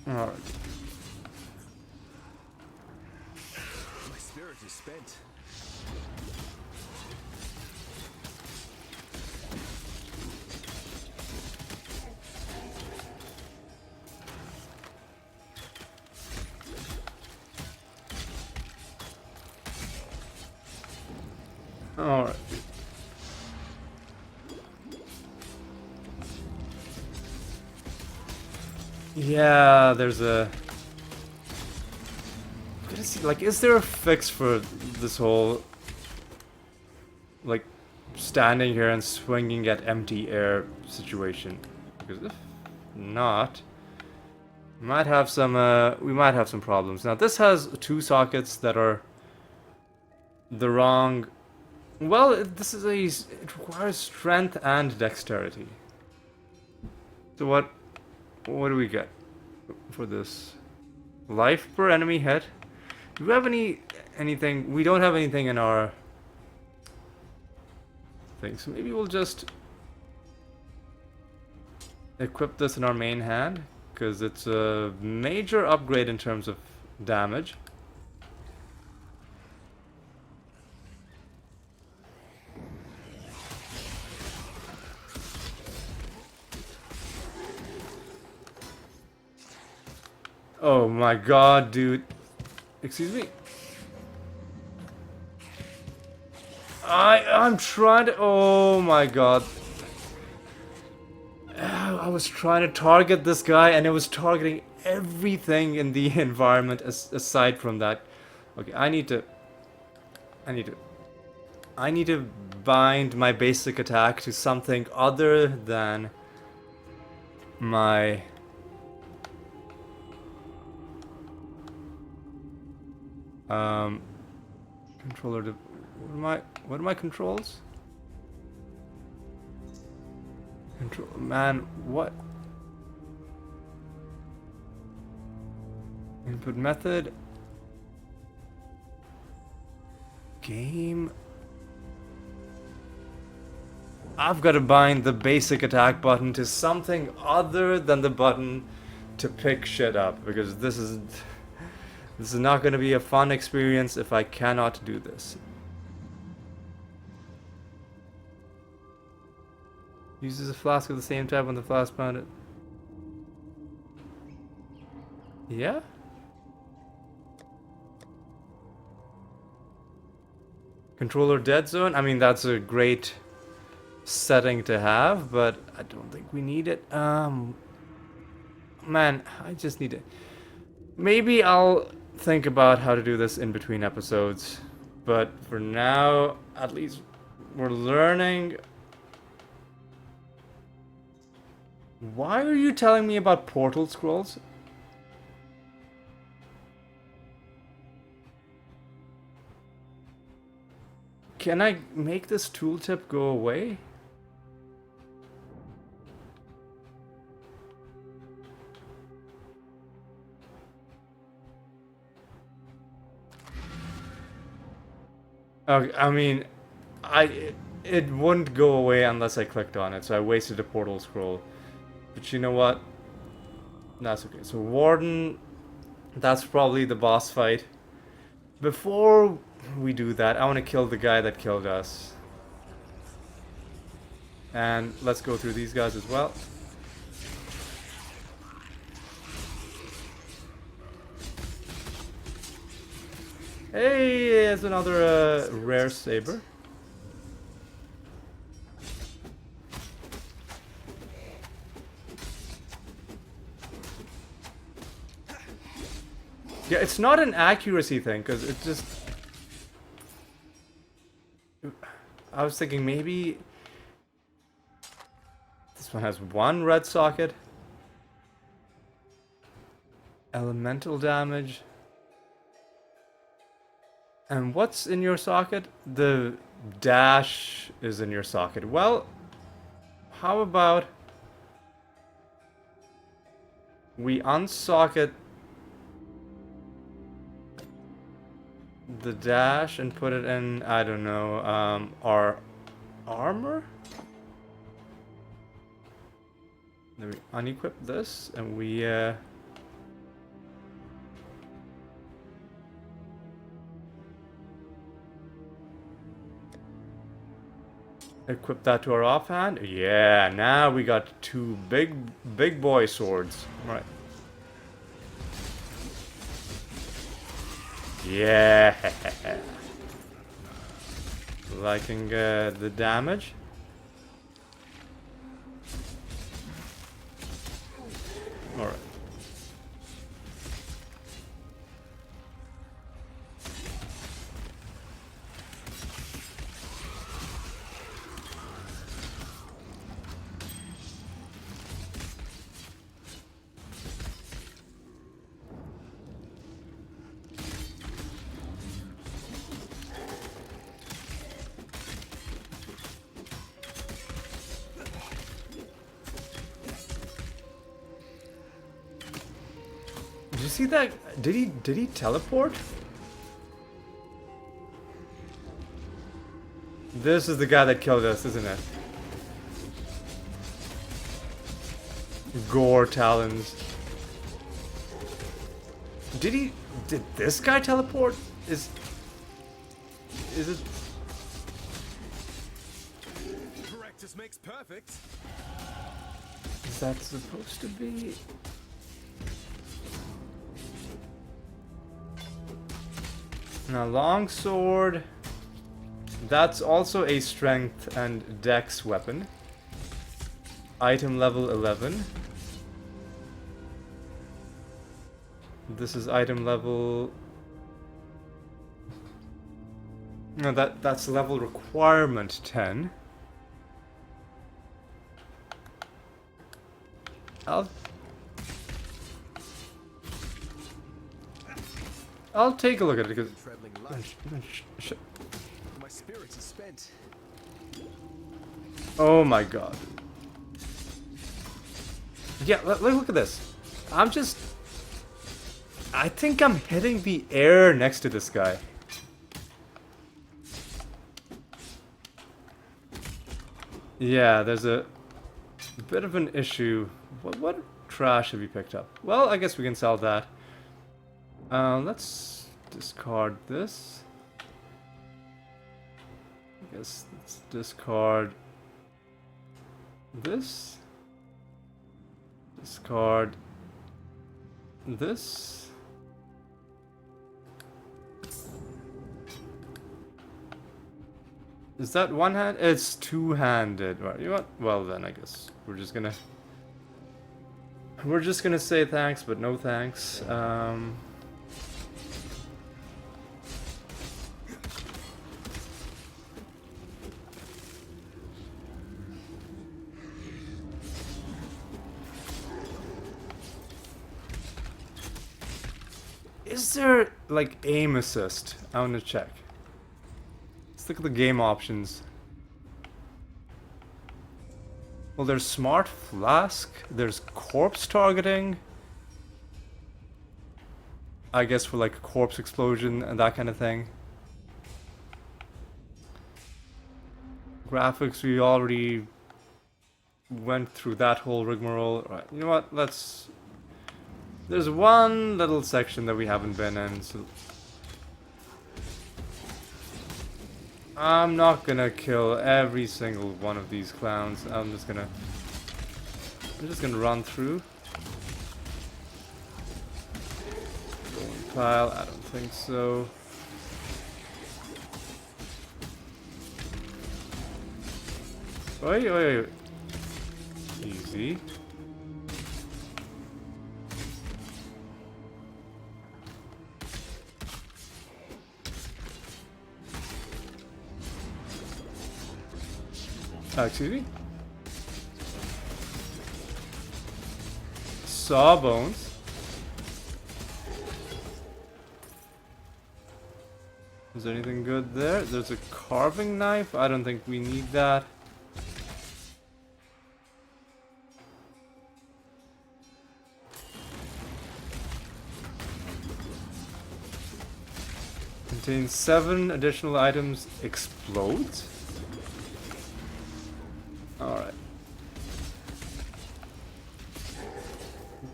Alright. My spirit is spent. Alright. Yeah, there's a... I'm gonna see, like, is there a fix for this whole... Like, standing here and swinging at empty air situation? Because if not... we might have some problems. Now, this has 2 sockets that are... the wrong... Well, this is it requires strength and dexterity. So what do we get for this? Life per enemy hit. Do we have anything? We don't have anything in our thing, so maybe we'll just equip this in our main hand, because it's a major upgrade in terms of damage. Oh my god, dude. Excuse me? I'm trying to... Oh my god. I was trying to target this guy and it was targeting everything in the environment aside from that. Okay, I need to bind my basic attack to something other than my... controller. What are my controls? Man, what? Input method. Game. I've got to bind the basic attack button to something other than the button to pick shit up, because this is not going to be a fun experience if I cannot do this. Uses a flask of the same type when the flask bounded. Yeah? Controller dead zone? I mean, that's a great setting to have, but I don't think we need it. Man, I just need it. Maybe I'll think about how to do this in between episodes, but for now, at least we're learning. Why are you telling me about portal scrolls? Can I make this tooltip go away? Okay, I mean, it wouldn't go away unless I clicked on it, so I wasted a portal scroll. But you know what? That's okay. So Warden, that's probably the boss fight. Before we do that, I want to kill the guy that killed us. And let's go through these guys as well. Hey, there's another rare saber. Yeah, it's not an accuracy thing, because it just... I was thinking maybe... this one has one red socket. Elemental damage. And what's in your socket? The dash is in your socket. Well, how about we unsocket the dash and put it in, I don't know, our armor? Then we unequip this and we equip that to our offhand. Yeah, now we got two big boy swords. Right. Yeah. Liking the damage. All right. Did you see that? Did he teleport? This is the guy that killed us, isn't it? Gore talons. Did this guy teleport? Is it? Practice makes perfect. Is that supposed to be? Now, longsword. That's also a strength and dex weapon. Item level 11. This is item level. No, that's level requirement 10. I'll take a look at it because Traveling light. My spirit is spent. oh my god. Yeah, look at this. I think I'm hitting the air next to this guy. Yeah, there's a bit of an issue. What trash have you picked up? Well, I guess we can sell that. Let's discard this. I guess let's discard this. Discard this. Is that one hand? It's two-handed. Right, you know what? Well then, I guess we're just gonna say thanks, but no thanks. Is there like aim assist? I want to check. Let's look at the game options. Well, there's smart flask, there's corpse targeting. I guess for like corpse explosion and that kind of thing. Graphics, we already went through that whole rigmarole. Right, you know what? There's one little section that we haven't been in, so I'm not gonna kill every single one of these clowns. I'm just gonna run through. Golden pile, I don't think so. Oi. Easy. Excuse me? sawbones. Is there anything good there? There's a carving knife. I don't think we need that. Contains 7 additional items. Explodes? Alright.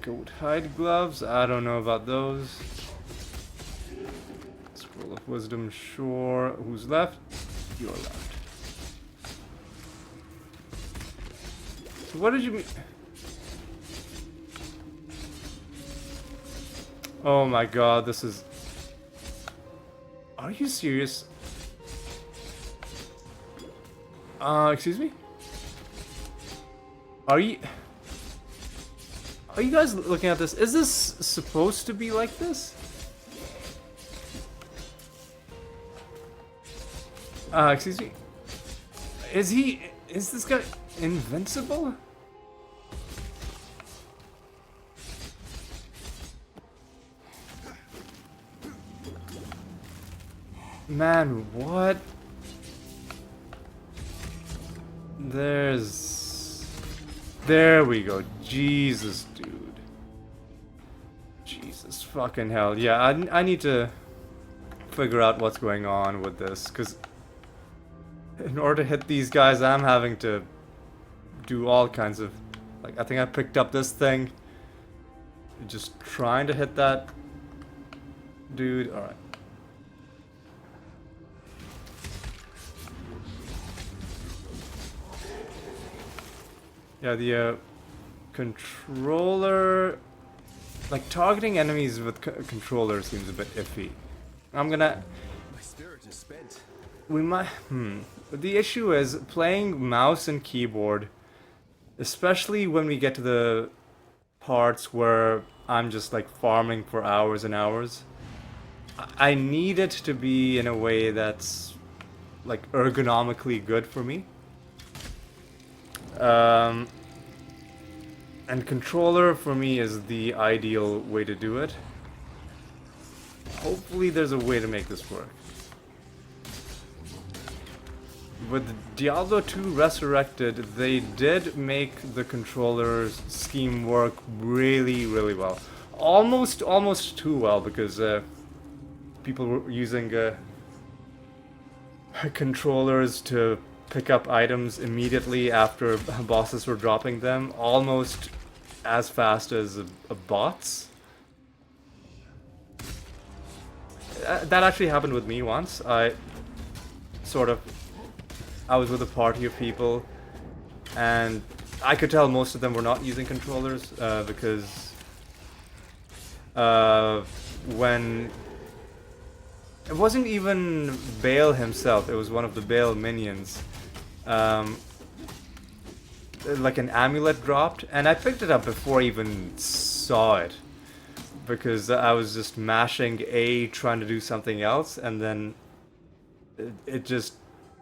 Goat hide gloves. I don't know about those. Scroll of wisdom. Sure. Who's left? You're left. So what did you mean? Oh my god, this is... Are you serious? Excuse me? Are you guys looking at this? Is this supposed to be like this? Excuse me? Is this guy invincible? Man, what? There we go. Jesus, dude. Jesus fucking hell. Yeah, I need to figure out what's going on with this, because in order to hit these guys, I'm having to do all kinds of... Like, I think I picked up this thing. Just trying to hit that dude. Alright. Yeah, the controller... Like, targeting enemies with controller seems a bit iffy. I'm gonna... My spirit is spent. We might... The issue is, playing mouse and keyboard, especially when we get to the parts where I'm just, like, farming for hours and hours, I need it to be in a way that's, like, ergonomically good for me. And controller for me is the ideal way to do it. Hopefully there's a way to make this work. With Diablo 2 Resurrected, they did make the controller's scheme work really, really well. Almost too well, because people were using controllers to pick up items immediately after bosses were dropping them, almost as fast as bots. That actually happened with me once. I was with a party of people, and I could tell most of them were not using controllers, because when... It wasn't even Bale himself, it was one of the Bale minions. Like an amulet dropped, and I picked it up before I even saw it, because I was just mashing A trying to do something else, and then it just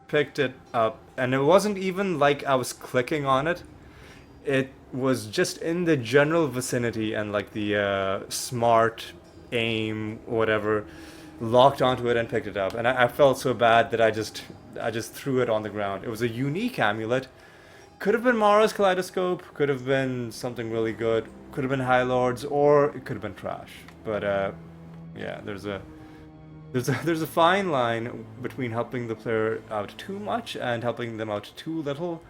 picked it up, and it wasn't even like I was clicking on it. It was just in the general vicinity, and like the smart aim, whatever, locked onto it and picked it up, and I felt so bad that I just threw it on the ground. It was a unique amulet. Could have been Mara's Kaleidoscope, could have been something really good, could have been High Lords, or it could have been trash. But yeah, there's a fine line between helping the player out too much and helping them out too little.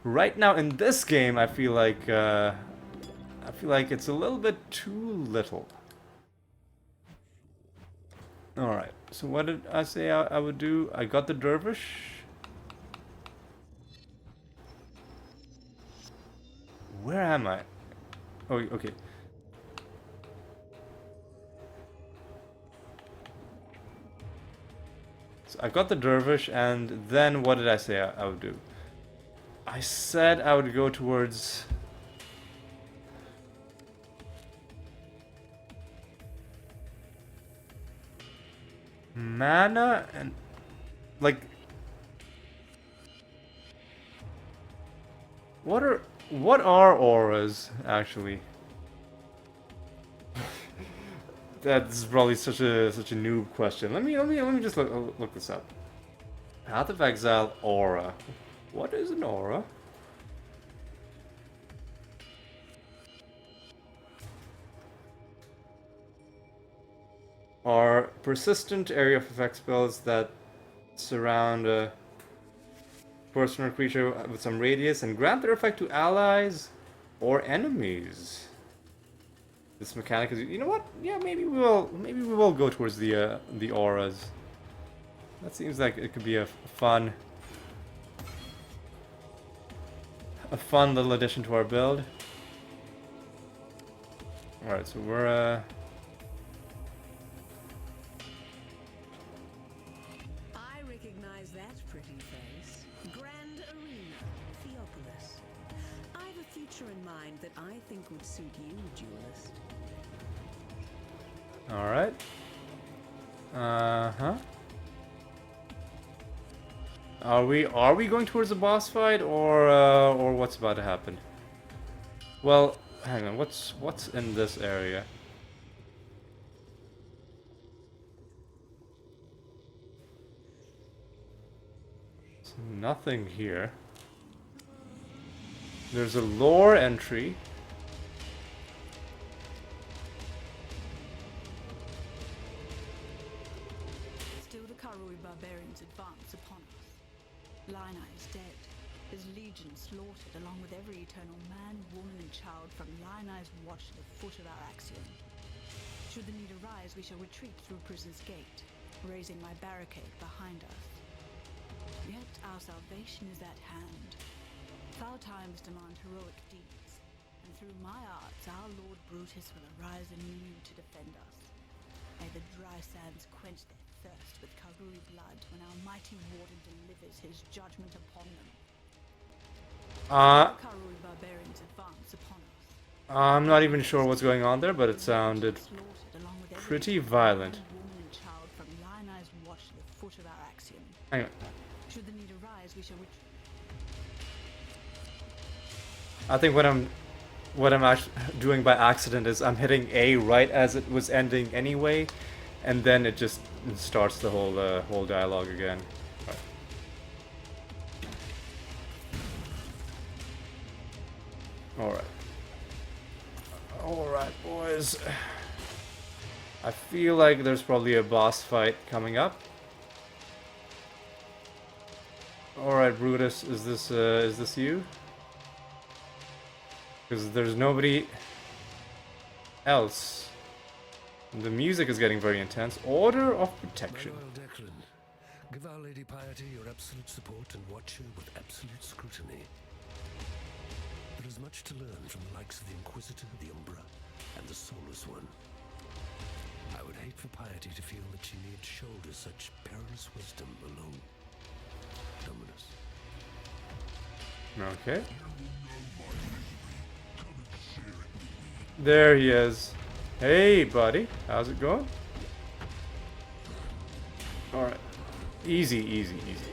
Right now in this game, I feel like it's a little bit too little. Alright, so what did I say I would do? I got the dervish. Where am I? Oh, okay. So I got the dervish, and then what did I say I would do? I said I would go towards... mana and... like... What are auras, actually? That's probably such a noob question. Let me just look this up. Path of Exile aura. What is an aura? Are persistent area of effect spells that surround a person or creature with some radius and grant their effect to allies or enemies. This mechanic is, you know what? Yeah, maybe we will go towards the auras. That seems like it could be a fun little addition to our build. All right, so we're I recognize that pretty face. Grand Arena, Theopolis. I've a future in mind that I think would suit you, duelist. all right. Are we going towards a boss fight or what's about to happen? Well, hang on. What's in this area? There's nothing here. There's a lore entry. Still the Karui barbarians advance upon us. Lina is dead, his legion slaughtered along with every eternal man, woman and child from Lina's watch to the foot of our axiom. Should the need arise, we shall retreat through Prison's Gate, raising my barricade behind us. Yet our salvation is at hand. Foul times demand heroic deeds, and through my arts our Lord Brutus will arise anew to defend us. May the dry sands quench their thirst with Karui blood when our mighty warden delivers his judgment upon them. The Karui barbarians advance upon us. I'm not even sure what's going on there, but it sounded pretty violent. Woman and child from Lionized watch to the foot of our axiom. Hang on. Should the need arise, we shall I think what I'm actually doing by accident is I'm hitting A right as it was ending anyway, and then it just starts the whole dialogue again. All right. All right, boys. I feel like there's probably a boss fight coming up. All right, Brutus, is this you? Because there's nobody else. The music is getting very intense. Order of Protection. Manuel Declan, give Our Lady Piety your absolute support and watch her with absolute scrutiny. There is much to learn from the likes of the Inquisitor, the Umbra, and the Soulless One. I would hate for Piety to feel that she need shoulder such perilous wisdom alone. Dominus. Okay. There he is. Hey, buddy. How's it going? Alright. Easy, easy, easy, easy.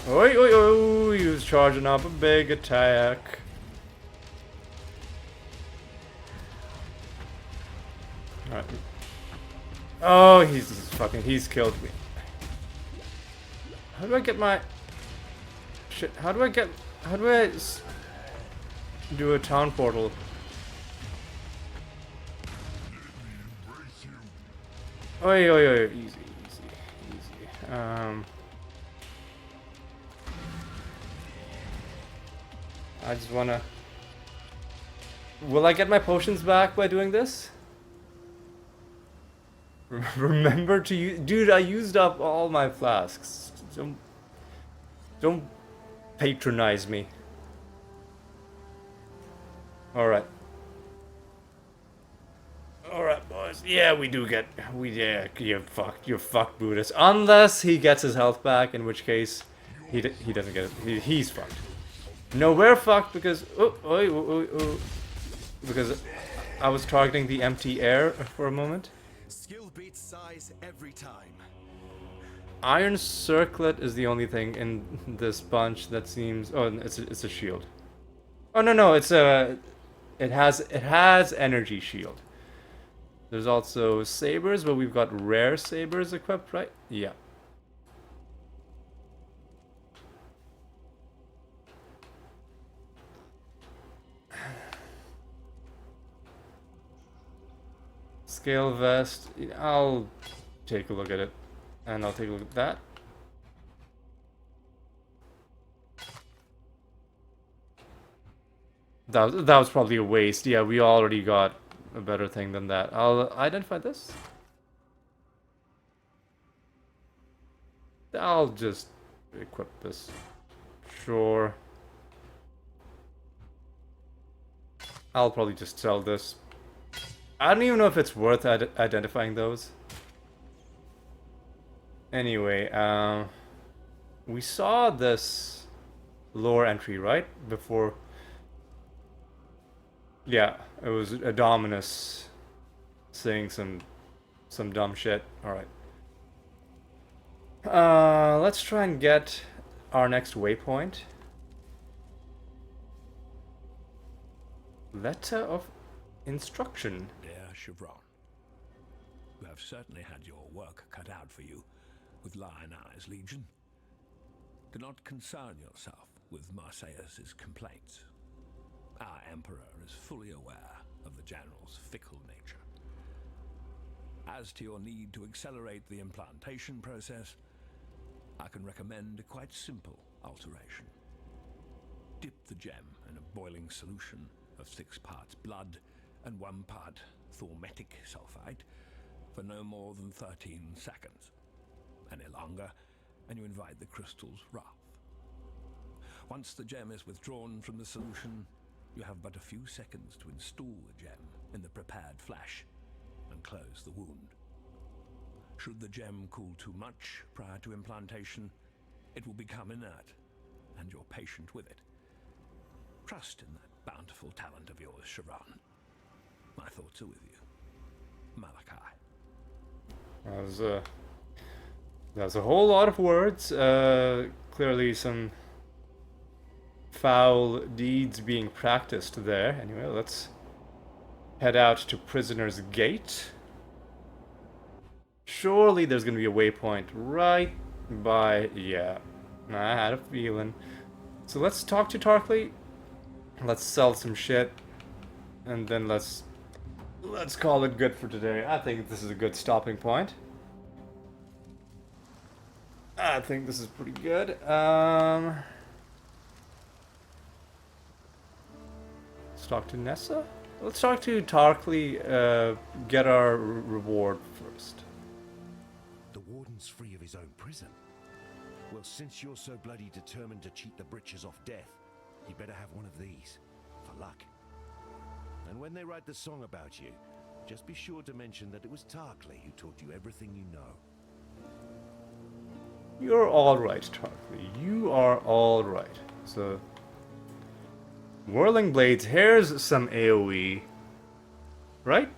Oi, oi, oi! He was charging up a big attack. Alright. Oh, he's killed me. How do I get my... Shit, how do I do a town portal? Oi, oi, oi, easy, easy, easy. I just wanna... Will I get my potions back by doing this? Remember to use... Dude, I used up all my flasks. Don't patronize me. Alright. Alright, boys. Yeah, we do get... you're fucked, Brutus. Unless he gets his health back, in which case he doesn't get it. He's fucked. No, we're fucked because... because I was targeting the empty air for a moment. Skill beats size every time. Iron Circlet is the only thing in this bunch that seems... Oh, it's a shield. Oh, no, it's a... It has energy shield. There's also sabers, but we've got rare sabers equipped, right? Yeah. Scale vest. I'll take a look at it. And I'll take a look at that. That was probably a waste. Yeah, we already got a better thing than that. I'll identify this. I'll just equip this. Sure. I'll probably just sell this. I don't even know if it's worth identifying those. Anyway, we saw this lore entry, right? Before... Yeah, it was Dominus saying some dumb shit. Alright. Let's try and get our next waypoint. Letter of instruction. Dear Chevron, you have certainly had your work cut out for you with Lion Eyes Legion. Do not concern yourself with Marseilles' complaints. Our Emperor is fully aware of the General's fickle nature. As to your need to accelerate the implantation process, I can recommend a quite simple alteration. Dip the gem in a boiling solution of 6 parts blood and 1 part thormetic sulfite for no more than 13 seconds. Any longer, and you invite the crystal's wrath. Once the gem is withdrawn from the solution, you have but a few seconds to install the gem in the prepared flesh and close the wound. Should the gem cool too much prior to implantation, it will become inert, and you're patient with it. Trust in that bountiful talent of yours, Chevron. My thoughts are with you. Malachi. That was a whole lot of words. Clearly some foul deeds being practiced there. Anyway, let's head out to Prisoner's Gate. Surely there's gonna be a waypoint right by... Yeah, I had a feeling. So let's talk to Tarkley. Let's sell some shit. And then let's call it good for today. I think this is a good stopping point. I think this is pretty good. Let's talk to Nessa. Let's talk to Tarkley. Get our reward first. The warden's free of his own prison. Well, since you're so bloody determined to cheat the britches off death, you better have one of these, for luck. And when they write the song about you, just be sure to mention that it was Tarkley who taught you everything you know. You're alright, Tarkley. You are alright. So... Whirling Blades, here's some AoE. Right?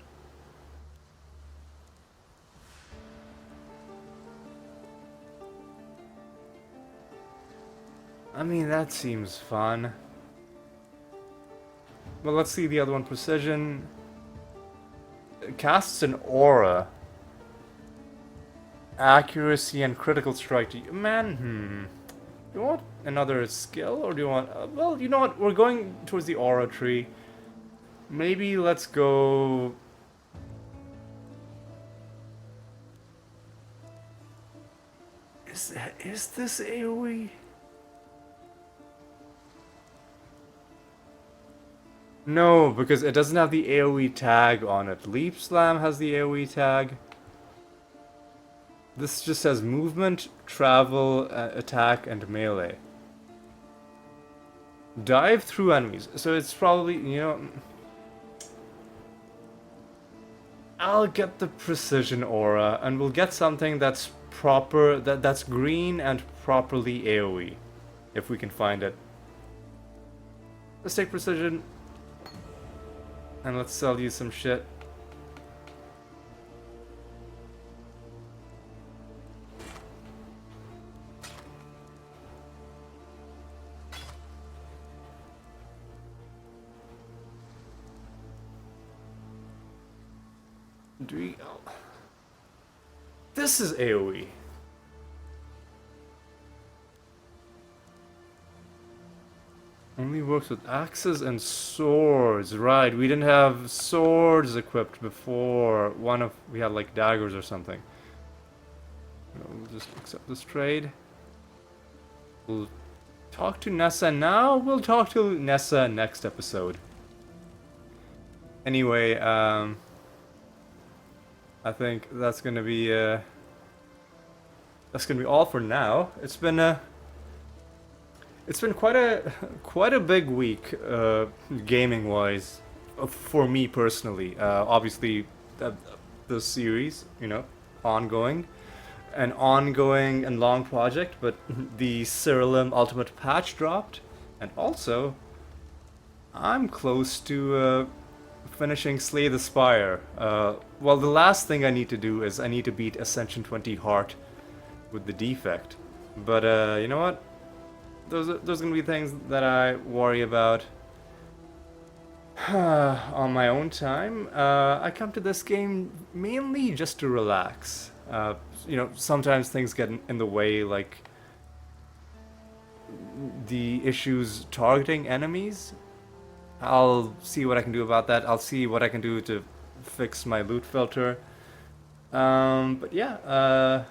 I mean, that seems fun. Well, let's see the other one. Precision. It casts an aura. Accuracy and critical strike. Man, Do you want another skill, or do you want... well, you know what? We're going towards the aura tree. Maybe let's go... Is this AoE? No, because it doesn't have the AoE tag on it. Leap Slam has the AoE tag. This just says movement, travel, attack, and melee. Dive through enemies. So it's probably, you know... I'll get the precision aura, and we'll get something that's proper, that's green and properly AoE. If we can find it. Let's take precision. And let's sell you some shit. Do we... This is AoE. Only works with axes and swords. Right, we didn't have swords equipped before. We had like daggers or something. We'll just accept this trade. We'll talk to Nessa now. We'll talk to Nessa next episode. Anyway, I think that's gonna be all for now. It's been quite a big week, gaming wise, for me personally. Obviously, the series, you know, an ongoing and long project, but the Cyrilum Ultimate patch dropped, and also I'm close to finishing Slay the Spire. Well, the last thing I need to do is I need to beat Ascension 20 Heart with the defect. But you know what? Those gonna be things that I worry about on my own time. I come to this game mainly just to relax. You know, sometimes things get in the way, like the issues targeting enemies. I'll see what I can do about that. I'll see what I can do to fix my loot filter. But yeah,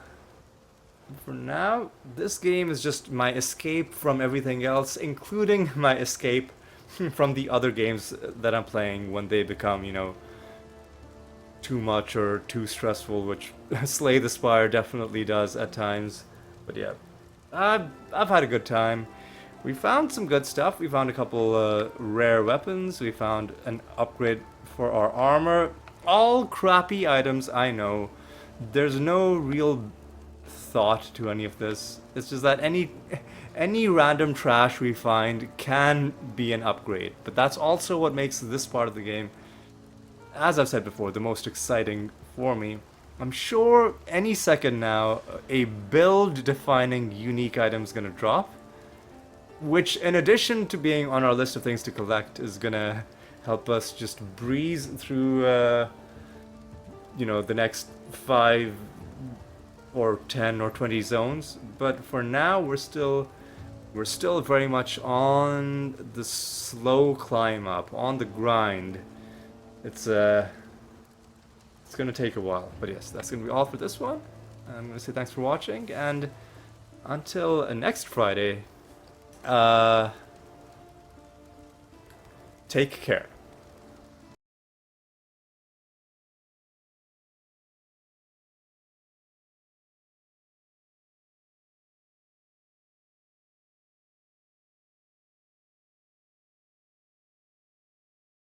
for now, this game is just my escape from everything else, including my escape from the other games that I'm playing when they become, you know, too much or too stressful, which Slay the Spire definitely does at times. But yeah, I've had a good time. We found some good stuff. We found a couple rare weapons. We found an upgrade for our armor. All crappy items, I know. There's no real thought to any of this. It's just that any random trash we find can be an upgrade. But that's also what makes this part of the game, as I've said before, the most exciting for me. I'm sure any second now, a build-defining unique item is gonna drop, which, in addition to being on our list of things to collect, is gonna help us just breeze through, you know, the next 5 or 10 or 20 zones. But for now, we're still very much on the slow climb up, on the grind. It's gonna take a while, but yes, that's gonna be all for this one. I'm gonna say thanks for watching, and until next Friday, take care.